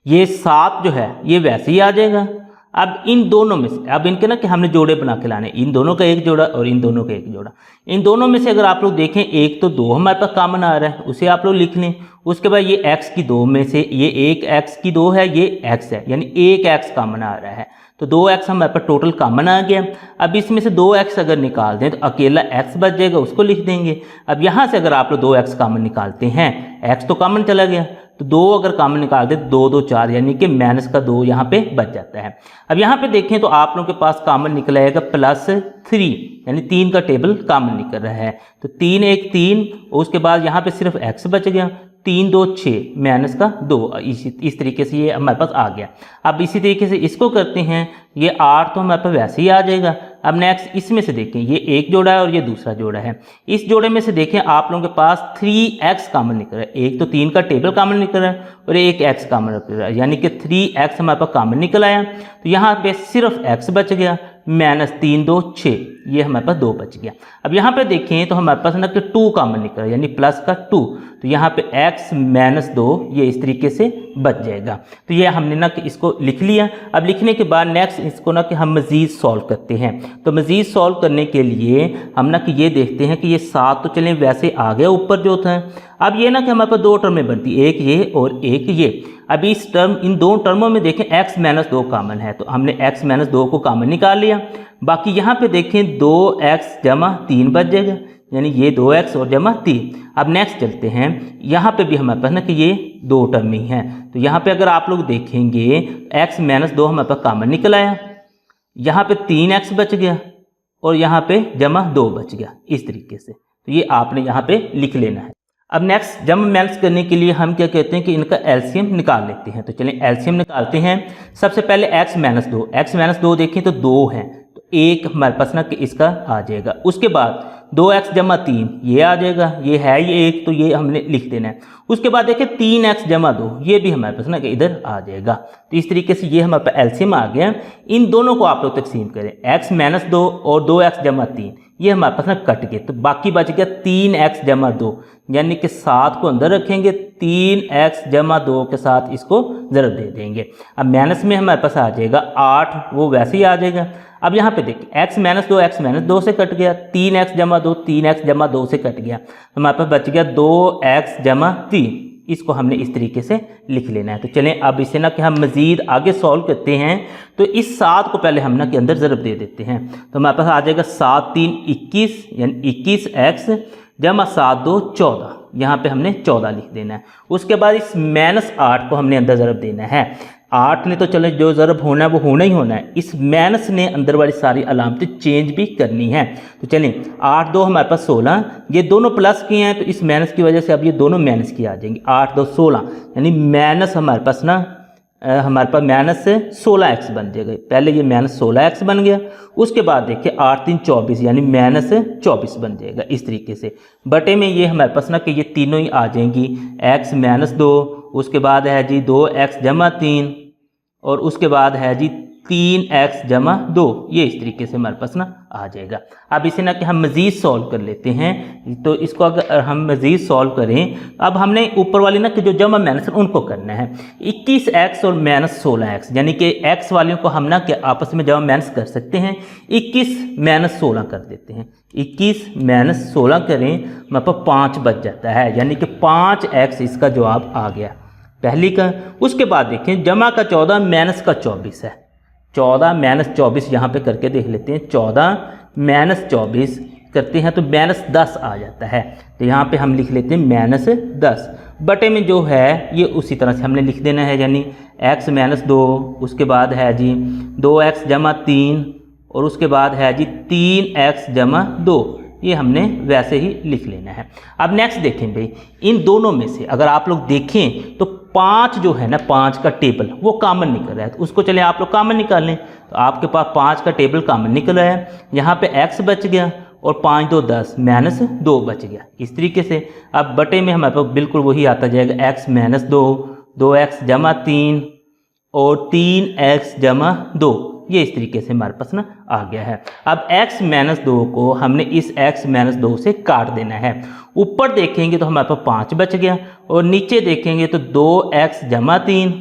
ये 7 जो है ये वैसे ही आ जाएगा। अब इन दोनों में से, अब इनके ना कि हमने जोड़े बना के लाने, इन दोनों का एक जोड़ा और इन दोनों का एक जोड़ा। इन दोनों में से अगर आप लोग देखें एक तो 2 हमारे पास कॉमन आ रहा है, उसे आप लोग लिख लें। उसके बाद ये x की 2 में से ये एक x की 2 है, ये x है, यानी एक x कॉमन आ रहा है, तो 2x हमारे पास टोटल कॉमन आ गया। अब इसमें से 2x अगर निकाल दें तो अकेला x बच जाएगा, उसको लिख देंगे। अब यहाँ से अगर आप लोग 2x कॉमन निकालते हैं, x तो कॉमन चला गया, तो 2 अगर कॉमन निकाल दे तो 2 2 4, यानी कि -2 यहाँ पे बच जाता है। अब यहाँ पे देखें तो आप लोगों के पास कॉमन निकल आएगा +3, यानी 3 का टेबल कॉमन निकल रहा है, तो 3 1 3, उसके बाद यहाँ पे सिर्फ x बच गया, 3 2 6 -2, इस तरीके से ये हमारे पास आ गया। अब इसी तरीके से इसको करते हैं, ये 8 तो हमारे पास वैसे ही आ जाएगा। अब नेक्स्ट इसमें से देखें, ये एक जोड़ा है और ये दूसरा जोड़ा है। इस जोड़े में से देखें आप लोगों के पास 3x कॉमन निकल रहा है, एक तो 3 का टेबल कॉमन निकल रहा है और एक x कॉमन निकल रहा है, यानी कि 3x हमारे पास कॉमन निकल आया। तो यहाँ पे सिर्फ x बच गया, -3 2 6, ये हमारे पास 2 बच गया। अब यहाँ पे देखें तो हमारे पास ना कि 2 कॉमन निकल रहा है, यानी प्लस का 2, तो यहाँ पे x -2 ये इस तरीके से बच जाएगा। तो ये हमने ना कि इसको लिख लिया। अब लिखने के बाद नेक्स्ट इसको ना कि हम मज़ीद सॉल्व करते हैं। तो मज़ीद सॉल्व करने के लिए हम ना कि ये देखते हैं कि ये 7 तो चलें वैसे आ गया ऊपर जो था। अब ये ना कि हमारे पास 2 टर्में बनती, एक ये और एक ये। अब इस टर्म, इन 2 टर्मों में देखें x -2 कॉमन है, तो हमने x -2 को कॉमन निकाल लिया। बाकी यहाँ पे देखें 2x जमा 3 बच जाएगा, यानी ये 2x और जमा 3। अब नेक्स्ट चलते हैं, यहाँ पे भी हमारे पास ना कि ये 2 टर्म ही हैं, तो यहाँ पे अगर आप लोग देखेंगे x -2 हमारे पास कॉमन निकल आया, यहाँ पे 3x बच गया और यहाँ पे जमा 2 बच गया, इस तरीके से। तो ये आपने यहाँ पे लिख लेना है। अब नेक्स्ट जम मैनेज करने के लिए हम क्या कहते हैं कि इनका एलसीएम निकाल लेते हैं। तो चलिए एलसीएम निकालते हैं। सबसे पहले x -2 देखें तो 2 है, तो 1 हमारे पास ना कि इसका आ जाएगा। उसके बाद 2x जमा 3 ये आ जाएगा, ये है ये 1, तो ये हमने लिख देना है। उसके बाद देखें 3x जमा 2 ये भी हमारे पास ना कि इधर आ जाएगा। तो इस तरीके से ये हमारे पास एलसीएम आ गया। इन दोनों को आप लोग तकसीम करें, x -2 और 2x जमा 3, ये हमारे पास ना कट गए, तो बाकी बच गया 3x जमा 2, यानी कि 7 को अंदर रखेंगे, 3x जमा 2 के साथ इसको ज़रब दे देंगे। अब माइनस में हमारे पास आ जाएगा 8, वो वैसे ही आ जाएगा। अब यहाँ पे देखिए x -2 से कट गया, 3x जमा 2 3x जमा 2 से कट गया, हमारे पास बच गया 2x जमा 3। इसको हमने इस तरीके से लिख लेना है। तो चलें अब इसे ना कि हम मज़ीद आगे सॉल्व करते हैं। तो इस 7 को पहले हम ना के अंदर ज़रब दे देते हैं, तो हमारे पास आ जाएगा 7 3 21, यानी 21x जमा 7 2 14, यहाँ पे हमने 14 लिख देना है। उसके बाद इस -8 को हमने अंदर ज़रब देना है। 8 ने तो चले जो ज़रब होना है वो होना ही होना है, इस माइनस ने अंदर वाली सारी अलामतें चेंज भी करनी है। तो चलें 8 2 हमारे पास 16, ये दोनों प्लस किए हैं तो इस माइनस की वजह से अब ये दोनों माइनस की आ जाएंगी। 8 2 16, यानी माइनस हमारे पास ना हमारे पास माइनस 16x बन जाएगा। पहले ये माइनस 16x बन गया, उसके बाद देखिए 8 3 24, यानी माइनस 24 बन जाएगा। इस तरीके से बटे में ये हमारे पास ना कि ये तीनों ही आ जाएंगी, x -2, उसके बाद है जी 2x जमा 3 और उसके बाद है जी 3x जमा 2, ये इस तरीके से हमारे पास ना आ जाएगा। अब इसे ना कि हम मज़ीद सॉल्व कर लेते हैं। तो इसको अगर हम मज़ीद सॉल्व करें, अब हमने ऊपर वाली ना कि जो जमा माइनस उनको करना है। 21x और -16x, यानी कि x वालों को हम ना कि आपस में जमा माइनस कर सकते हैं। 21 -16 कर देते हैं, 21 -16 करें, हमारे पास 5 बच जाता है, यानी कि 5x इसका जवाब आ गया पहली का। उसके बाद देखें जमा का 14 माइनस का 24 है, 14 -24 यहाँ पे करके देख लेते हैं। 14 -24 करते हैं तो -10 आ जाता है, तो यहाँ पे हम लिख लेते हैं -10 बटे में जो है ये उसी तरह से हमने लिख देना है, यानी x -2, उसके बाद है जी 2x जमा 3 और उसके बाद है जी 3x जमा 2, ये हमने वैसे ही लिख लेना है। अब नेक्स्ट देखें भाई, इन दोनों में से अगर आप लोग देखें तो 5 जो है ना 5 का टेबल वो कॉमन निकल रहा है, तो उसको चले आप लोग कॉमन निकाल लें। तो आपके पास 5 का टेबल कॉमन निकल रहा है, यहाँ पे x बच गया और 5 2 10 -2 बच गया। इस तरीके से अब बटे में हमारे पास बिल्कुल वही आता जाएगा, x -2 2x जमा 3 और 3x जमा 2, ये इस तरीके से हमारे पास ना आ गया है। अब x -2 को हमने इस x -2 से काट देना है। ऊपर देखेंगे तो हमारे पास 5 बच गया और नीचे देखेंगे तो 2x जमा 3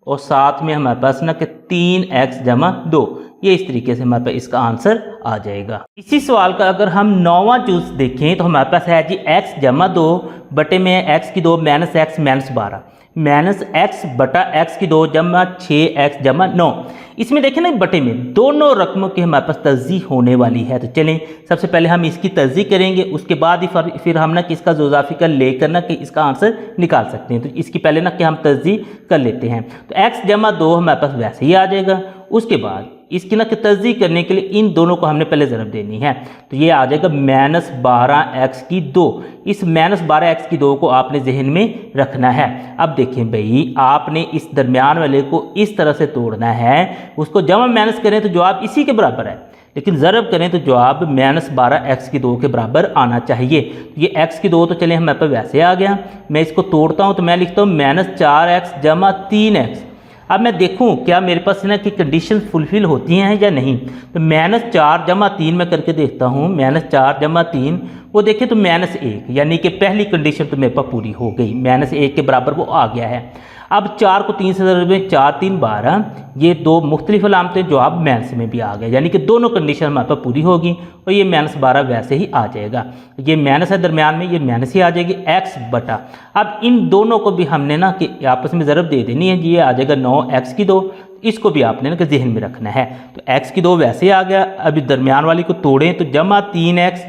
और साथ में हमारे पास ना कि 3x जमा 2, ये इस तरीके से हमारे पास इसका आंसर आ जाएगा। इसी सवाल का अगर हम 9वां चूज देखें तो हमारे पास है जी x जमा 2 बटे में x की 2 minus x minus 12 minus x बटा x की 2 जमा 6x जमा 9। इसमें देखें ना बटे में दोनों रकमों की हमारे पास तर्जीह होने वाली है। तो चलें सबसे पहले हम इसकी तर्जीह करेंगे, उसके बाद ही फिर हम ना कि इसका जोजाफिकल लेकर ना कि इसका आंसर निकाल सकते हैं। तो इसकी पहले ना कि हम तर्जीह कर लेते हैं। तो x जमा 2 हमारे पास वैसे ही आ जाएगा। उसके बाद इसकी ना कि तर्जीह करने के लिए इन दोनों को हमने पहले ज़रब देनी है। तो ये आ जाएगा माइनस 12x की 2। इस माइनस 12x की 2 को आपने जहन में रखना है। अब देखें भाई, आपने इस दरमियान वाले को इस तरह से तोड़ना है, उसको जमा माइनस करें तो जवाब इसी के बराबर है, लेकिन ज़रब करें तो जवाब माइनस 12x की 2 के बराबर आना चाहिए। तो ये x की 2 तो चले हमारे पास वैसे आ गया। मैं इसको तोड़ता हूँ तो मैं लिखता हूँ माइनस 4x जमा 3x। अब मैं देखूं क्या मेरे पास ना कि कंडीशन फुलफिल होती हैं या नहीं। तो माइनस 4 जमा 3 मैं करके देखता हूं, माइनस 4 जमा 3 वो देखें तो माइनस 1, यानी कि पहली कंडीशन तो मेरे पास पूरी हो गई, माइनस 1 के बराबर वो आ गया है। अब 4 को 3 से ज़रब में 4 3 12, ये दो मुख्तलिफ अलामतें जो आप माइनस में भी आ गए, यानी कि दोनों कंडीशन हमारे पास पूरी होगी और ये माइनस 12 वैसे ही आ जाएगा। ये माइनस है दरमियान में, ये माइनस ही आ जाएगी x बटा। अब इन दोनों को भी हमने ना कि आपस में ज़रब दे देनी है, ये आ जाएगा 9x की 2। इसको भी आपने ना कि जहन में रखना है। तो x की 2 वैसे आ गया। अभी दरमियान वाली को तोड़ें तो जमा 3x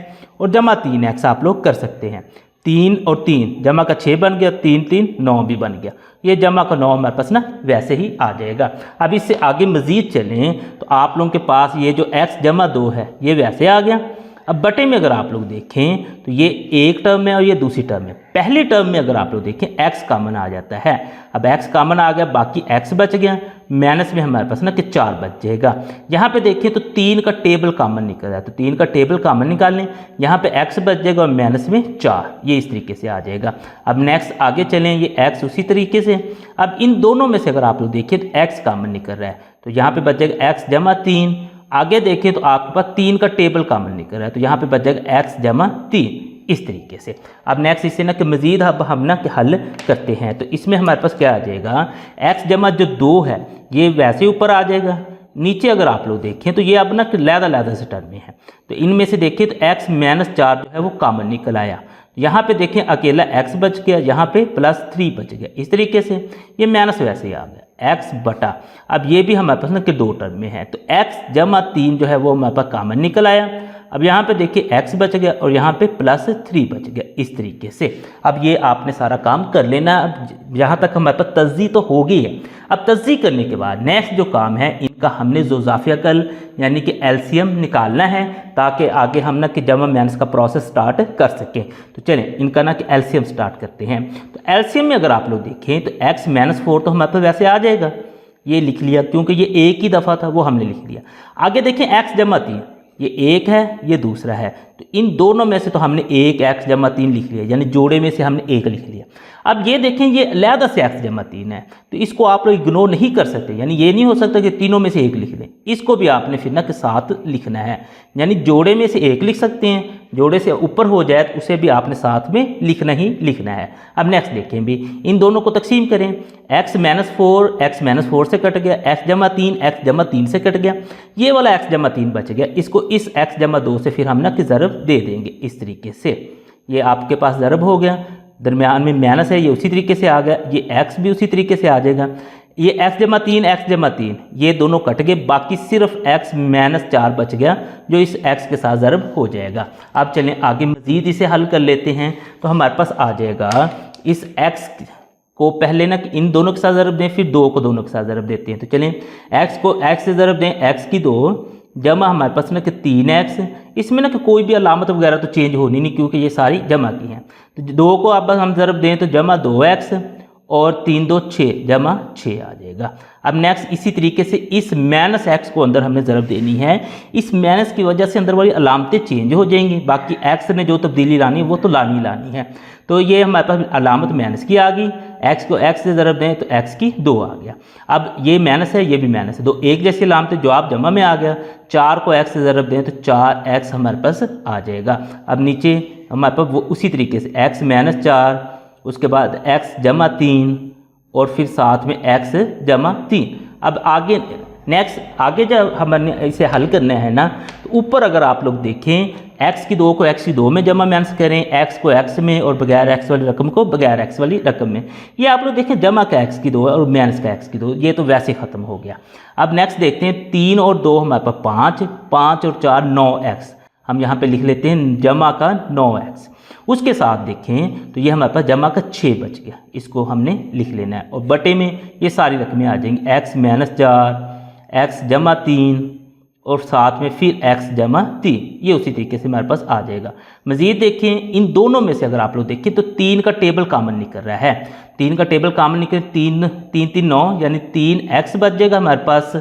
और जमा 3x आप लोग कर सकते हैं। 3 और 3 जमा का 6 बन गया, 3 3 9 भी बन गया। ये जमा का 9 हमारे पास ना वैसे ही आ जाएगा। अब इससे आगे मज़ीद चलें तो आप लोगों के पास ये जो x जमा 2 है ये वैसे आ गया। अब बटे में अगर आप लोग देखें तो ये एक टर्म है और ये दूसरी टर्म है। पहली टर्म में अगर आप लोग देखें x कामन आ जाता है। अब x कामन आ गया, बाकी x बच गया, माइनस में हमारे पास ना कि 4 बच जाएगा। यहाँ पे देखें तो 3 का टेबल कामन निकल रहा है, तो 3 का टेबल कामन निकाल लें, यहाँ पे x बच जाएगा और माइनस में 4, ये इस तरीके से आ जाएगा। अब नेक्स्ट आगे चलें, ये x उसी तरीके से। अब इन दोनों में से अगर आप लोग देखें तो x कामन निकल रहा है, तो यहाँ पे बच जाएगा x जमा 3। आगे देखें तो आपके पास 3 का टेबल कामन निकल रहा है, तो यहाँ पे बच जाएगा x जमा 3, इस तरीके से। अब नेक्स्ट इससे ना कि मज़ीद अब हम ना कि हल करते हैं। तो इसमें हमारे पास क्या आ जाएगा, x जमा जो 2 है ये वैसे ऊपर आ जाएगा। नीचे अगर आप लोग देखें तो ये अब ना कि लहदा से टर्म में है, तो इनमें से देखें तो x माइनस 4 जो है वो कामन निकल आया। यहाँ पे देखें अकेला x बच गया, यहाँ पे प्लस 3 बच गया, इस तरीके से ये माइनस वैसे ही आ गया x बटा। अब ये भी हमारे पास ना कि 2 टर्म में है, तो x जमा 3 जो है वो हमारे पास कामन निकल आया। अब यहाँ पे देखिए x बच गया और यहाँ पे प्लस 3 बच गया, इस तरीके से। अब ये आपने सारा काम कर लेना। अब यहाँ तक हमारे पास तस्जीह तो हो गई है। अब तस्जीह करने के बाद नेक्स्ट जो काम है, इनका हमने जोजाफिकल यानी कि एलसीएम निकालना है, ताकि आगे हम ना कि जमा माइनस का प्रोसेस स्टार्ट कर सकें। तो चलें इनका ना कि एलसीएम स्टार्ट करते हैं। तो एलसीएम में अगर आप लोग देखें तो x माइनस 4 तो हमारे पास वैसे आ जाएगा, ये लिख लिया क्योंकि ये एक ही दफ़ा था, वो हमने लिख लिया। आगे देखें x जमा 3, ये एक है ये दूसरा है, तो इन दोनों में से तो हमने एक x जमा 3 लिख लिया, यानी जोड़े में से हमने एक लिख लिया। अब ये देखें ये अलहदा से x जमा 3 है, तो इसको आप लोग इग्नोर नहीं कर सकते, यानी ये नहीं हो सकता कि तीनों में से एक लिख दें, इसको भी आपने फिर ना के साथ लिखना है। यानी जोड़े में से एक लिख सकते हैं, जोड़े से ऊपर हो जाए तो उसे भी आपने साथ में लिखना ही लिखना है। अब नेक्स्ट देखें भी, इन दोनों को तकसीम करें, x माइनस 4 से कट गया, x जमा 3 से कट गया, ये वाला x जमा 3 बच गया, इसको इस x जमा 2 से फिर हम ना कि ज़रब दे देंगे, इस तरीके से। ये आपके पास ज़रब हो गया, दरमियान में माइनस है, ये उसी तरीके से आ गया, ये x भी उसी तरीके से आ जाएगा। ये x जमा 3 ये दोनों कट गए, बाकी सिर्फ x माइनस 4 बच गया, जो इस x के साथ ज़रब हो जाएगा। अब चलें आगे मज़ीद इसे हल कर लेते हैं। तो हमारे पास आ जाएगा, इस x को पहले ना इन दोनों के साथ ज़रब दें, फिर 2 को दोनों के साथ ज़रब देते हैं। तो चलें x को x से ज़रब दें, x की 2 जमा हमारे पास ना कि 3x, इसमें ना कि कोई भी अलामत वगैरह तो चेंज होनी नहीं क्योंकि ये सारी जमा की हैं। तो 2 को अब हम ज़रब दें तो जमा 2x और 3 2 6 जमा 6 आ जाएगा। अब नेक्स्ट इसी तरीके से इस माइनस x को अंदर हमने ज़रब देनी है, इस माइनस की वजह से अंदर वाली अलामतें चेंज हो जाएंगी, बाकी x ने जो तब्दीली लानी है वो तो लानी है। तो ये हमारे पास अलामत माइनस की आ गई, x को x से ज़रब दें तो x की 2 आ गया। अब ये माइनस है ये भी माइनस है, दो एक जैसी अलामतें, जवाब जमा में आ गया। 4 को x से ज़रब दें तो 4x हमारे पास आ जाएगा। अब नीचे हमारे पास वो उसी तरीके से x माइनस 4, उसके बाद x जमा 3 और फिर साथ में x जमा 3। अब आगे नेक्स्ट आगे जब हमने इसे हल करना है ना, तो ऊपर अगर आप लोग देखें x की 2 को x की 2 में जमा माइनस करें, x को x में और बगैर x वाली रकम को बगैर x वाली रकम में। ये आप लोग देखें जमा का x की 2 और माइनस का x की 2, ये तो वैसे ख़त्म हो गया। अब नेक्स्ट देखते हैं 3 और 2 हमारे पास 5, 5 और 4 9x, हम यहाँ पे लिख लेते हैं जमा का 9x। उसके साथ देखें तो ये हमारे पास जमा का 6 बच गया, इसको हमने लिख लेना है और बटे में ये सारी रकमें आ जाएंगी, x माइनस 4, x जमा 3 और साथ में फिर x जमा 3, ये उसी तरीके से हमारे पास आ जाएगा। मज़ीद देखें इन दोनों में से अगर आप लोग देखें तो 3 का टेबल कॉमन निकल रहा है, 3 का टेबल कॉमन निकल 3 3 3 9 यानी 3x बच जाएगा हमारे पास।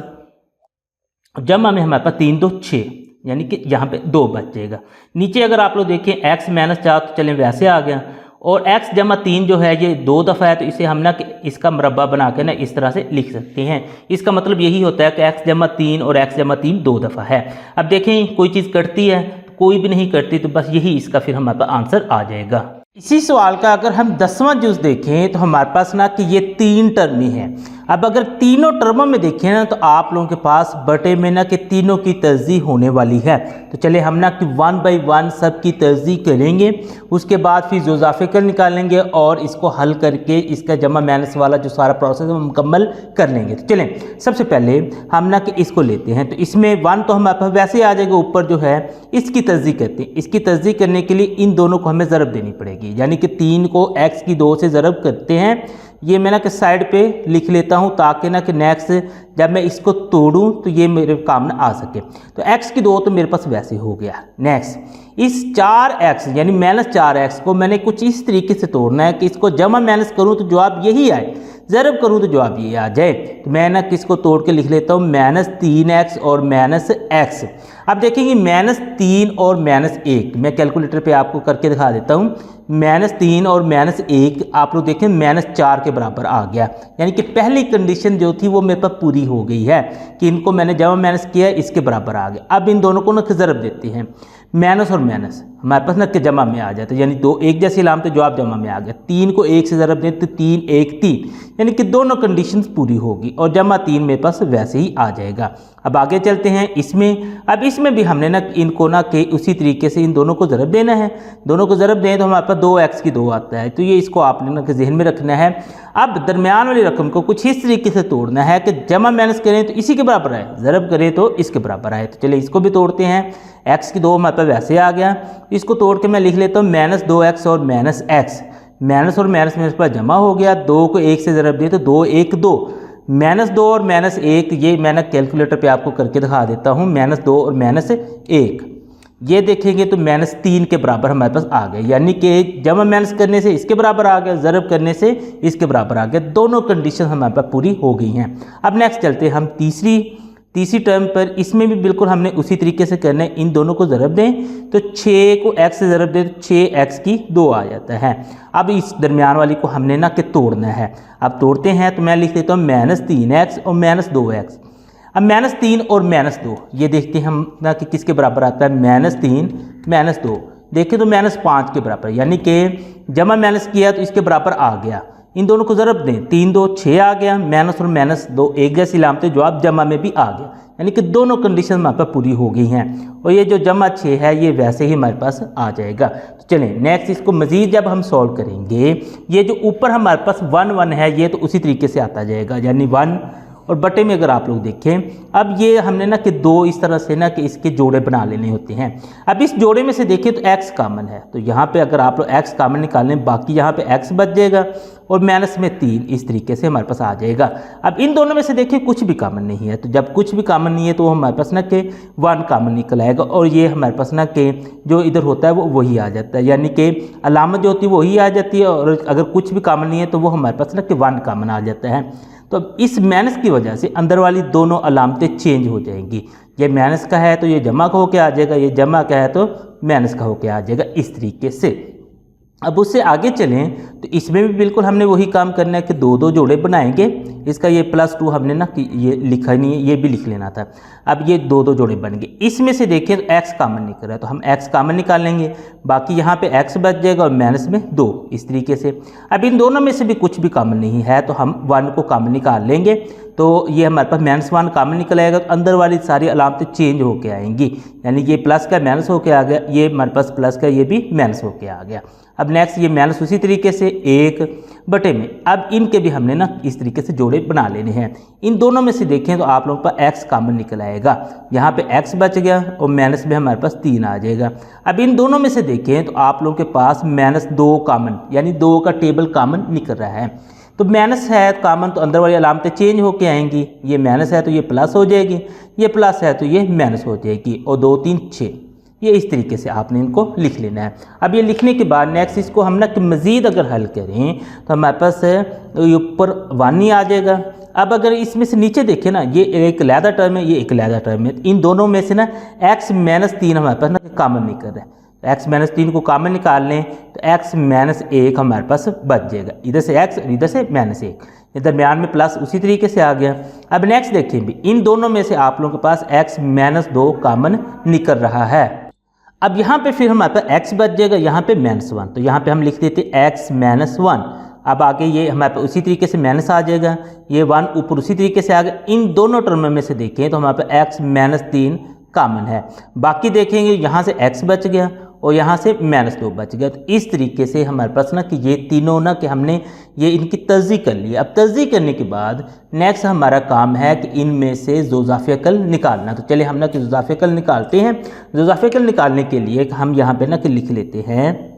जमा में हमारे पास 3 2 6 यानी कि यहाँ पे 2 बच जाएगा। नीचे अगर आप लोग देखें x माइनस 4 तो चलें वैसे आ गया, और x जमा 3 जो है ये 2 दफ़ा है, तो इसे हम ना इसका मुरब्बा बना के ना इस तरह से लिख सकते हैं। इसका मतलब यही होता है कि x जमा 3 और x जमा 3 2 दफ़ा है। अब देखें कोई चीज़ कटती है, कोई भी नहीं कटती, तो बस यही इसका फिर हमारे पास आंसर आ जाएगा। इसी सवाल का अगर हम 10वां जुज़ देखें तो हमारे पास ना कि ये 3 टर्म ही है। अब अगर तीनों टर्मों में देखें ना तो आप लोगों के पास बटे में ना कि तीनों की तरजीह होने वाली है। तो चले हम ना कि 1 बाई 1 सब की तरजीह करेंगे, उसके बाद फिर जुज़ा फ़िक्र निकालेंगे और इसको हल करके इसका जमा माइनस वाला जो सारा प्रोसेस हम मुकम्मल कर लेंगे। तो चलें सबसे पहले हम ना कि इसको लेते हैं, तो इसमें 1 तो हमारे पास वैसे आ जाएगा, ऊपर जो है इसकी तरजीह करते हैं। इसकी तरजीह करने के लिए इन दोनों को हमें ज़रब देनी पड़ेगी, यानी कि 3 को x की 2 से ज़रब करते हैं। ये मैं ना कि साइड पे लिख लेता हूँ ताकि ना कि नेक्स्ट जब मैं इसको तोड़ूं तो ये मेरे काम ना आ सके। तो x की 2 तो मेरे पास वैसे हो गया। नेक्स्ट इस 4x यानी माइनस 4x को मैंने कुछ इस तरीके से तोड़ना है कि इसको जमा माइनस करूँ तो जवाब यही आए, ज़रब करूँ तो जवाब ये आ जाए। तो मैं ना किसको तोड़ के लिख लेता हूँ माइनस 3x और माइनस x। अब देखेंगे माइनस 3 और माइनस 1, मैं कैलकुलेटर पे आपको करके दिखा देता हूँ। माइनस 3 और माइनस 1 आप लोग देखें माइनस 4 के बराबर आ गया, यानी कि पहली कंडीशन जो थी वो मेरे पास पूरी हो गई है कि इनको मैंने जमा माइनस किया, इसके बराबर आ गया। अब इन दोनों को ना ज़रब देते हैं, माइनस और माइनस हमारे पास ना कि जमा में आ जाता है, यानी 2 एक जैसी लाम तो जवाब जमा में आ गया। 3 को 1 से ज़रब दें तो 3 1 3, यानी कि दोनों कंडीशंस पूरी होगी और जमा 3 मेरे पास वैसे ही आ जाएगा। अब आगे चलते हैं इसमें। अब इसमें भी हमने ना इनको ना कि उसी तरीके से इन दोनों को ज़रब देना है। दोनों को ज़रब दें तो हमारे पास 2x की 2 आता है, तो ये इसको आपने ना कि जहन में रखना है। अब दरमियान वाली रकम को कुछ इस तरीके से तोड़ना है कि जमा माइनस करें तो इसी के बराबर आए, ज़रब करें तो इसके बराबर आए। तो चलिए इसको भी तोड़ते हैं। x की 2 हमारे पास वैसे आ गया, इसको तोड़ के मैं लिख लेता हूँ माइनस 2x और माइनस x। माइनस और माइनस मेरे पास जमा हो गया, 2 को 1 से ज़रब दिए तो 2 1 2, माइनस 2 और माइनस 1, ये मैंने कैलकुलेटर पे आपको करके दिखा देता हूँ। माइनस 2 और माइनस 1 ये देखेंगे तो माइनस 3 के बराबर हमारे पास आ गए, यानी कि जमा माइनस करने से इसके बराबर आ गया, ज़रब करने से इसके बराबर आ गया। दोनों कंडीशन हमारे पास पूरी हो गई हैं। अब नेक्स्ट चलते हैं हम तीसरी टर्म पर। इसमें भी बिल्कुल हमने उसी तरीके से करना है, इन दोनों को ज़रब दें तो 6 को x से ज़रब दें तो 6x की 2 आ जाता है। अब इस दरमियान वाली को हमने ना कि तोड़ना है। अब तोड़ते हैं तो मैं लिख देता हूँ माइनस 3x और माइनस 2x। अब माइनस 3 और माइनस 2 ये देखते हैं हम ना कि किसके बराबर आता है, माइनस 3 माइनस 2 देखें तो माइनस 5 के बराबर, यानी कि जमा माइनस किया तो इसके बराबर आ गया। इन दोनों को ज़रब दें, 3 2 6 आ गया, माइनस और माइनस 2 एक जैसी लामते, जवाब जमा में भी आ गया, यानी कि दोनों कंडीशन हमारे पास पूरी हो गई हैं। और ये जो जमा 6 है ये वैसे ही हमारे पास आ जाएगा। तो चलें नेक्स्ट इसको मज़ीद जब हम सॉल्व करेंगे, ये जो ऊपर हमारे पास 1 1 है ये तो उसी तरीके से आता जाएगा, यानी 1 और बटे में अगर आप लोग देखें, अब ये हमने ना कि 2 इस तरह से ना कि इसके जोड़े बना लेने होते हैं। अब इस जोड़े में से देखें तो x कॉमन है, तो यहाँ पे अगर आप लोग x कॉमन निकालें, बाकी यहाँ पे x बच जाएगा और माइनस में 3 इस तरीके से हमारे पास आ जाएगा। अब इन दोनों में से देखिए कुछ भी कॉमन नहीं है, तो जब कुछ भी कॉमन नहीं है तो हमारे पास ना कि 1 कॉमन निकल आएगा और ये हमारे पास ना कि जो इधर होता है वो वही आ जाता है, यानी कि अलामत जो होती है वही आ जाती है। और अगर कुछ भी कॉमन नहीं है तो वो हमारे पास ना कि 1 कॉमन आ जाता है। तो इस माइनस की वजह से अंदर वाली दोनों अलामतें चेंज हो जाएंगी। ये माइनस का है तो ये जमा का होके आ जाएगा, ये जमा का है तो माइनस का होके आ जाएगा, इस तरीके से। अब उससे आगे चलें तो इसमें भी बिल्कुल हमने वही काम करना है कि दो दो जोड़े बनाएंगे। इसका ये +2 हमने ना कि ये लिखा नहीं है, ये भी लिख लेना था। अब ये दो दो जोड़े बन गए। इसमें से देखिए तो x कॉमन निकल रहा है तो हम x कॉमन निकालेंगे, बाकी यहाँ पे x बच जाएगा और माइनस में 2 इस तरीके से। अब इन दोनों में से भी कुछ भी कॉमन नहीं है तो हम 1 को कॉमन निकाल लेंगे, तो ये हमारे पास -1 कॉमन निकल आएगा। तो अंदर वाली सारी अलामतें चेंज होके आएंगी, यानी ये प्लस का माइनस होके आ गया, ये हमारे पास प्लस का ये भी माइनस होके आ गया। अब नेक्स्ट ये माइनस उसी तरीके से 1 बटे में, अब इनके भी हमने ना इस तरीके से जोड़े बना लेने हैं। इन दोनों में से देखें तो आप लोगों का x कॉमन निकल आएगा, यहाँ पे x बच गया और माइनस में हमारे पास 3 आ जाएगा। अब इन दोनों में से देखें तो आप लोगों के पास -2 कॉमन, यानी 2 का टेबल कॉमन निकल रहा है। तो माइनस है कॉमन तो अंदर वाली अलामतें चेंज होके आएंगी, ये माइनस है तो ये प्लस हो जाएगी, ये प्लस है तो ये माइनस हो जाएगी, और 2 3 6, ये इस तरीके से आपने इनको लिख लेना है। अब ये लिखने के बाद नेक्स्ट इसको हम ना कि मज़ीद अगर हल करें तो हमारे पास ऊपर 1 ही आ जाएगा। अब अगर इसमें से नीचे देखें ना, ये एक अलहदा टर्म है, ये एक अलहदा टर्म है, इन दोनों में से ना x -3 हमारे पास ना कॉमन निकल रहा है। x -3 को कॉमन निकाल लें तो x -1 हमारे पास बच जाएगा, इधर से x और इधर से -1, दरमियान में प्लस उसी तरीके से आ गया। अब नेक्स्ट देखें भी इन दोनों में से आप लोगों के पास x -2 कॉमन निकल रहा है। अब यहाँ पे फिर हमारे पास x बच जाएगा, यहाँ पे -1, तो यहाँ पे हम लिख देते x -1। अब आगे ये हमारे पास उसी तरीके से माइनस आ जाएगा, ये 1 ऊपर उसी तरीके से आ गया। इन दोनों टर्म में से देखें तो हमारे पास x -3 कॉमन है, बाकी देखेंगे यहाँ से x बच गया और यहाँ से -2 बच गया। तो इस तरीके से हमारे पास ना कि ये तीनों ना कि हमने ये इनकी तर्जीह कर ली। अब तर्जीह करने के बाद नेक्स्ट हमारा काम है कि इनमें से ज़ोज़ाफ़िकल निकालना। तो चलिए हम ना कि ज़ोज़ाफ़िकल निकालते हैं। ज़ोज़ाफ़िकल निकालने के लिए हम यहाँ पे ना कि लिख लेते हैं।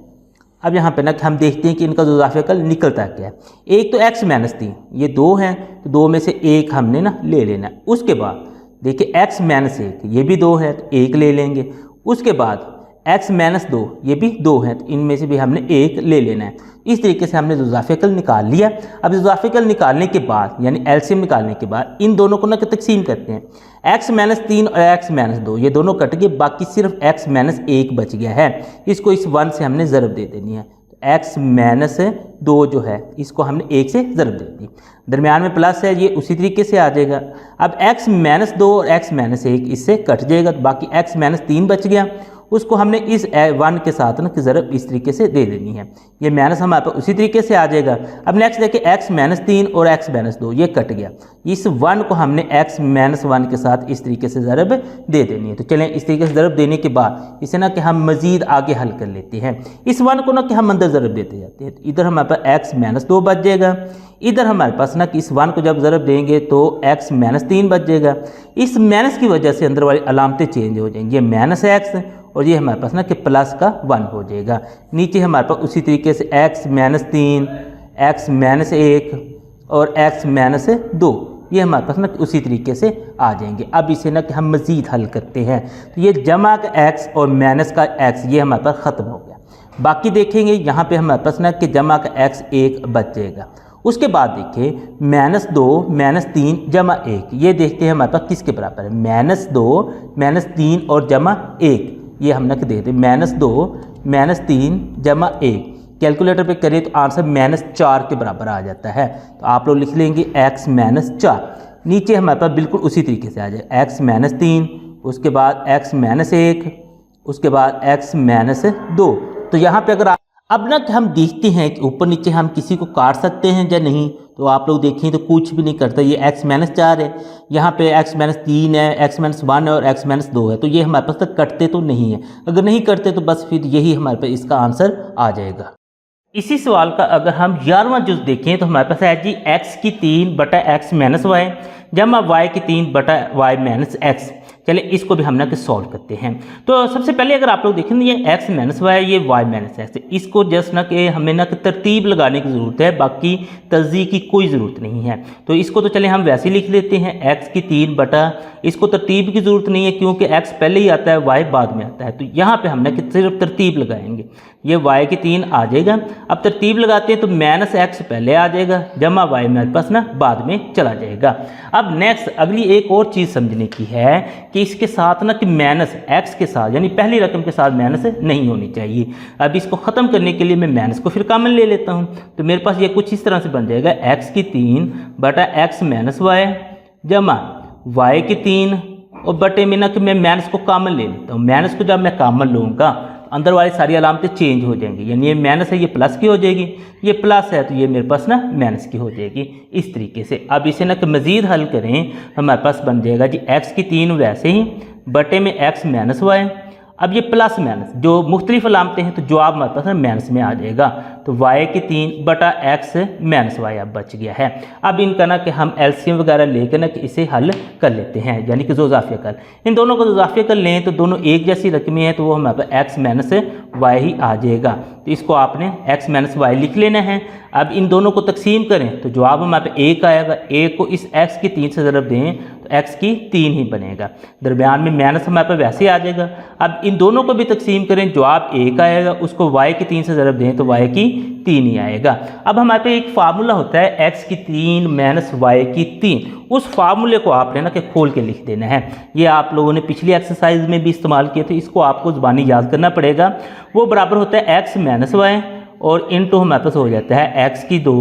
अब यहाँ पे ना कि हम देखते हैं कि इनका ज़ोज़ाफ़िकल निकलता क्या है। एक तो x -3, ये 2 हैं तो 2 में से 1 हमने ना ले लेना है। उसके बाद देखिए x -1, ये भी 2 है तो 1 ले लेंगे। उसके बाद x -2, ये भी 2 है तो इनमें से भी हमने 1 ले लेना है। इस तरीके से हमने ज़ोज़ाफ़िकल निकाल लिया। अब ज़ोज़ाफ़िकल निकालने के बाद यानी एलसीएम निकालने के बाद इन दोनों को ना तकसीम करते हैं। x -3 और x -2 ये दोनों कट गए, बाकी सिर्फ x -1 बच गया है। इसको इस 1 से हमने ज़रब दे देनी है। तो x -2 जो है इसको हमने 1 से ज़रब दे दी, दरमियान में प्लस है, ये उसी तरीके से आ जाएगा। अब x -2 और x -1 इससे कट जाएगा, तो बाकी x -3 बच गया। उसको हमने इस 1 के साथ ना कि ज़रब इस तरीके से दे देनी है, ये माइनस हमारे पास उसी तरीके से आ जाएगा। अब नेक्स्ट देखिए x -3 और x -2 ये कट गया, इस 1 को हमने x -1 के साथ इस तरीके से ज़रब दे देनी है। तो चलें इस तरीके से ज़रब देने के बाद इसे ना कि हम मज़ीद आगे हल कर लेते हैं। इस 1 को ना कि हम अंदर ज़रब देते जाते हैं, तो इधर हमारे पास x -2 बच जाएगा, इधर हमारे पास ना कि इस 1 को जब ज़रब देंगे तो x -3 बच जाएगा। इस माइनस की वजह से अंदर वाली अलामतें चेंज हो जाएंगी, ये -x और ये हमारे पास ना कि प्लस का 1 हो जाएगा। नीचे हमारे पास उसी तरीके से x -3, x -1 और x -2 ये हमारे पास ना उसी तरीके से आ जाएंगे। अब इसे ना कि हम मज़ीद हल करते हैं, तो ये जमा का x और माइनस का x ये हमारे पास ख़त्म हो गया। बाकी देखेंगे यहाँ पे हमारे पास ना कि जमा का x 1 बच जाएगा। उसके बाद देखिए -2 -3 जमा 1 ये देखते हैं हमारे पास किसके बराबर है, -2 -3 और जमा 1 ये हम ना कि देखते हैं -2 -3 जमा 1 कैलकुलेटर पे करें तो आंसर -4 के बराबर आ जाता है। तो आप लोग लिख लेंगे x -4, नीचे हमारे पास बिल्कुल उसी तरीके से आ जाए x -3, उसके बाद x -1, उसके बाद x -2। तो यहाँ पे अगर अब ना कि हम देखते हैं कि ऊपर नीचे हम किसी को काट सकते हैं या नहीं, तो आप लोग देखें तो कुछ भी नहीं करता, ये x -4 है, यहाँ पे x -3 है, x -1 है और x -2 है, तो ये हमारे पास तक कटते तो नहीं है। अगर नहीं करते तो बस फिर यही हमारे पास इसका आंसर आ जाएगा। इसी सवाल का अगर हम 11वां जुज़ देखें तो हमारे पास है जी x की 3 बटा x -y जमा y की 3 बटा y -x। चलिए इसको भी हम ना कि सॉल्व करते हैं। तो सबसे पहले अगर आप लोग देखें ये x -y ये y -x, इसको जस्ट ना कि हमें ना कि तरतीब लगाने की ज़रूरत है, बाकी तर्जीह की कोई ज़रूरत नहीं है। तो इसको तो चले हम वैसे लिख लेते हैं x की 3 बटा, इसको तरतीब की ज़रूरत नहीं है क्योंकि x पहले ही आता है y बाद में आता है। तो यहाँ पे हम ना कि सिर्फ तरतीब लगाएंगे, ये y की 3 आ जाएगा। अब तरतीब लगाते हैं तो -x पहले आ जाएगा जमा y मेरे पास ना बाद में चला जाएगा। अब नेक्स्ट अगली एक और चीज़ समझने की है कि कि इसके साथ ना कि माइनस एक्स के साथ यानी पहली रकम के साथ माइनस नहीं होनी चाहिए। अब इसको ख़त्म करने के लिए मैं माइनस को फिर कॉमन ले लेता हूँ, तो मेरे पास ये कुछ इस तरह से बन जाएगा x की 3 बटा x माइनस वाई जमा y की 3 और बटे में ना कि मैं माइनस को कॉमन ले लेता हूँ। माइनस को जब मैं कॉमन लूँगा अंदर वाली सारी अलामतें चेंज हो जाएंगी, यानी ये माइनस है ये प्लस की हो जाएगी, ये प्लस है तो ये मेरे पास ना माइनस की हो जाएगी इस तरीके से। अब इसे ना कि मज़ीद हल करें हमारे पास बन जाएगा जी x की 3 वैसे ही बटे में x माइनस वाई। अब ये प्लस माइनस जो मुख्तलिफ अलामतें हैं तो जवाब हमारे पास ना माइनस में आ जाएगा, तो y की 3 बटा x माइनस वाई अब बच गया है। अब इनका ना कि हम एलसीएम वगैरह लेकर ना कि इसे हल कर लेते हैं, यानी कि जोजाफिया कर इन दोनों को जोजाफिया कर लें तो दोनों एक जैसी रकमें हैं, तो वो हमारे पास x माइनस वाई ही आ जाएगा। तो इसको आपने x माइनस वाई लिख लेना है। अब इन दोनों को तकसीम करें तो जवाब हमारे पास 1 आएगा। 1 को इस x की 3 से ज़रब दें तो x की 3 ही बनेगा, दरमियान में माइनस हमारे पास वैसे आ जाएगा। अब इन दोनों को भी तकसीम करें जवाब 1 आएगा, उसको y की 3 से ज़रब दें तो y की 3 ही आएगा। अब हमारे पास एक फार्मूला होता है x की 3 माइनस y की 3, उस फार्मूले को आपने ना कि खोल के लिख देना है। ये आप लोगों ने पिछली एक्सरसाइज में भी इस्तेमाल किए थे, इसको आपको ज़बानी याद करना पड़ेगा। वो बराबर होता है x माइनस वाई और इनटू हमारे पास हो जाता है x की 2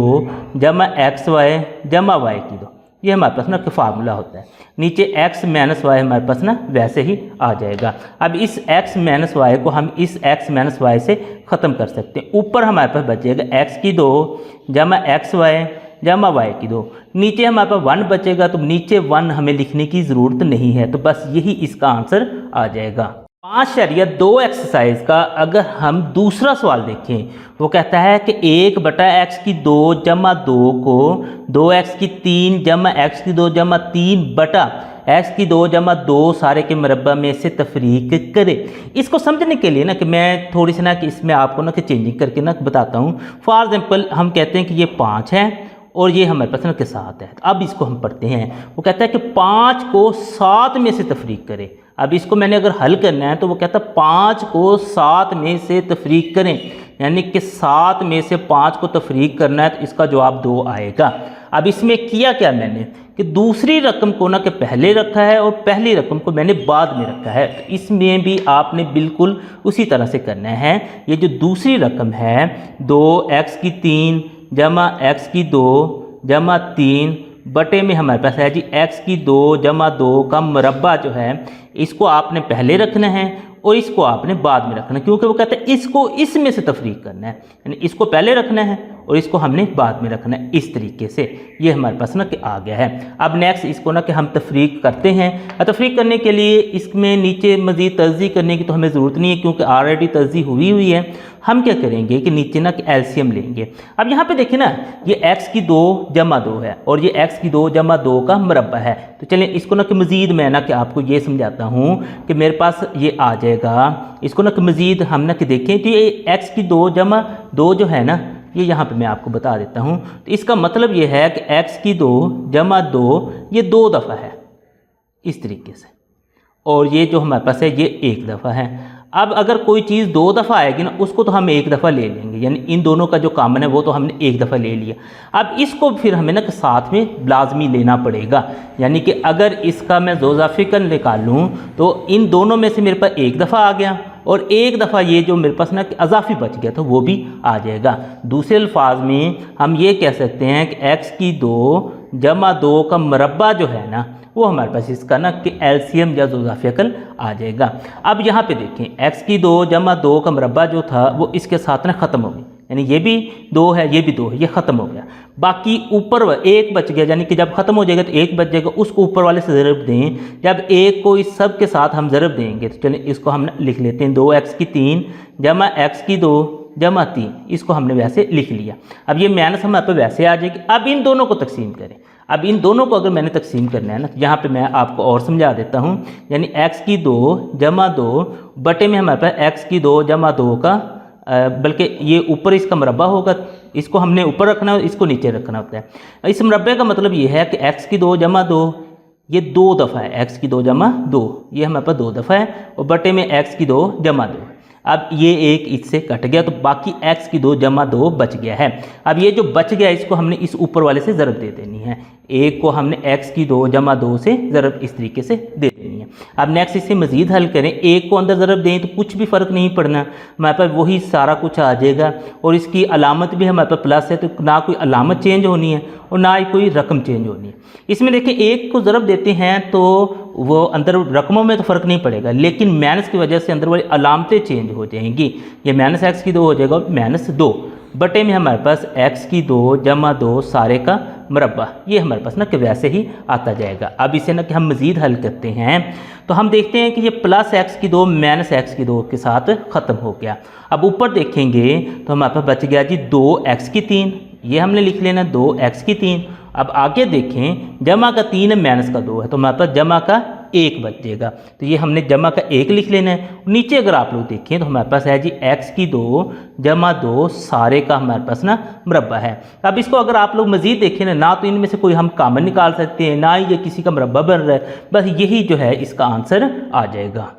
जमा एक्स वाई जमा y की 2। ये हमारे पास ना कि फार्मूला होता है। नीचे x माइनस वाई हमारे पास ना वैसे ही आ जाएगा। अब इस x माइनस वाई को हम इस x माइनस वाई से ख़त्म कर सकते हैं। ऊपर हमारे पास बचेगा x की 2 जमा एक्स वाई जमा y की 2। नीचे हमारे पास 1 बचेगा, तो नीचे 1 हमें लिखने की ज़रूरत नहीं है, तो बस यही इसका आंसर आ जाएगा। 5.2 एक्सरसाइज का अगर हम दूसरा सवाल देखें, वो कहता है कि 1 बटा x की 2 जमा 2 को 2x की 3 जमा x की 2 जमा 3 बटा x की 2 जमा 2 सारे के मरबा में से तफरीक करे। इसको समझने के लिए ना कि मैं थोड़ी सी ना कि इसमें आपको ना कि चेंजिंग करके ना बताता हूँ। फॉर एग्जाम्पल हम कहते हैं कि ये 5 है और ये हमारे पास ना के 7 है। अब इसको हम पढ़ते हैं। वो कहता है कि 5 को 7 में से तफरीक करे। अब इसको मैंने अगर हल करना है तो वो कहता है 5 को 7 में से तफरीक करें, यानी कि 7 में से 5 को तफरीक करना है तो इसका जवाब 2 आएगा। अब इसमें किया क्या मैंने कि दूसरी रकम को ना कि पहले रखा है और पहली रकम को मैंने बाद में रखा है, तो इसमें भी आपने बिल्कुल उसी तरह से करना है। ये जो दूसरी रकम है 2x की 3 जमा x की 2 जमा 3 बटे में हमारे पास है जी x की 2 जमा 2 का मुरब्बा जो है इसको आपने पहले रखना है और इसको आपने बाद में रखना है, क्योंकि वो कहते हैं इसको इसमें से तफरीक करना है, यानी इसको पहले रखना है और इसको हमने बाद में रखना है। इस तरीके से ये हमारे पास ना कि आ गया है। अब नेक्स्ट इसको ना कि हम तफरीक करते हैं। तफरीक करने के लिए इसमें नीचे मज़ीद तर्जी करने की तो हमें ज़रूरत नहीं है, क्योंकि ऑलरेडी तर्जी हुई है। हम क्या करेंगे कि नीचे ना कि एलसीएम लेंगे। अब यहाँ पे देखिए ना ये x की 2 जमा 2 है और ये x की 2 जमा 2 का मुरब्बा है। तो चलिए इसको ना कि मज़ीद मैं ना कि आपको ये समझाता हूँ कि मेरे पास ये आ जाएगा। इसको ना कि मज़ीद हम ना कि देखें कि ये x की 2 जमा 2 जो है ना ये यहाँ पे मैं आपको बता देता हूँ। तो इसका मतलब ये है कि x की 2 जमा 2 ये 2 दफ़ा है इस तरीके से, और ये जो हमारे पास है ये 1 दफ़ा है। अब अगर कोई चीज़ 2 दफ़ा आएगी ना उसको तो हम 1 दफ़ा ले लेंगे, यानी इन दोनों का जो कॉमन है वो तो हमने 1 दफ़ा ले लिया। अब इसको फिर हमें ना साथ में लाजमी लेना पड़ेगा, यानी कि अगर इसका मैं जोज़ाफिकल निकालूँ तो इन दोनों में से मेरे पास 1 दफ़ा आ गया और 1 दफ़ा ये जो मेरे पास ना अज़ाफ़ी बच गया तो वो भी आ जाएगा। दूसरे अल्फाज में हम ये कह सकते हैं कि x की 2 जमा 2 का मुरब्बा जो है ना वो हमारे पास इसका ना कि एलसीएम या जोज़ाफिकल आ जाएगा। अब यहाँ पे देखें x की 2 जमा 2 का मुरब्बा जो था वो इसके साथ ना ख़त्म हो गई, यानी ये भी 2 है ये भी 2 है, ये ख़त्म हो गया। बाकी ऊपर 1 बच गया, यानी कि जब ख़त्म हो जाएगा तो 1 बच जाएगा, उसको ऊपर वाले से ज़रब दें। जब 1 को इस सब के साथ हम ज़रब देंगे तो चलिए इसको हम लिख लेते हैं 2x की 3 जमा x की 2 जमा 3, इसको हमने वैसे लिख लिया। अब ये माइनस हमारे पे वैसे आ जाएगी। अब इन दोनों को तकसीम करें। अब इन दोनों को अगर मैंने तकसीम करना है ना तो यहाँ पे मैं आपको और समझा देता हूँ, यानी x की 2 जमा 2 बटे में हमारे पास x की 2 जमा 2 का बल्कि ये ऊपर इसका मुरब्बा होगा, इसको हमने ऊपर रखना है, इसको नीचे रखना होता है। इस मुरब्बे का मतलब ये है कि x की 2 जमा 2 ये 2 दफ़ा है, x की 2 जमा 2 ये हमारे पास 2 दफ़ा है और बटे में x की 2 जमा 2। अब ये 1 इससे कट गया तो बाकी x की 2 जमा 2 बच गया है। अब ये जो बच गया इसको हमने इस ऊपर वाले से ज़रब दे देनी है। 1 को हमने x की 2 जमा 2 से ज़रब इस तरीके से दे देनी है। अब नेक्स्ट इसे मज़ीद हल करें, एक को अंदर ज़रब दें तो कुछ भी फ़र्क नहीं पड़ना, हमारे पास वही सारा कुछ आ जाएगा। और इसकी अलामत भी हमारे पास प्लस है, तो ना कोई अलामत चेंज होनी है और ना ही कोई रकम चेंज होनी है। इसमें देखिए एक को ज़रब देते हैं तो वो अंदर रकमों में तो फ़र्क नहीं पड़ेगा, लेकिन माइनस की वजह से अंदर वाली अलामतें चेंज हो जाएंगी। ये माइनस एक्स की 2 हो जाएगा -2 बटे में हमारे पास x की 2 जमा 2 सारे का मरबा, ये हमारे पास ना कि वैसे ही आता जाएगा। अब इसे ना कि हम मज़ीद हल करते हैं तो हम देखते हैं कि ये प्लस x की 2 माइनस x की 2 के साथ ख़त्म हो गया। अब ऊपर देखेंगे तो हमारे पास बच गया जी 2x की 3, ये हमने लिख लेना 2x की 3। अब आगे देखें जमा का 3 है माइनस का 2 है, तो हमारे पास जमा का 1 बच जाएगा, तो ये हमने जमा का 1 लिख लेना है। नीचे अगर आप लोग देखें तो हमारे पास है जी x की 2 जमा 2 सारे का हमारे पास ना मरबा है। अब इसको अगर आप लोग मज़ीद देखें ना तो इनमें से कोई हम कॉमन निकाल सकते हैं, ना ही ये किसी का मरबा बन रहा है, बस यही जो है इसका आंसर आ जाएगा।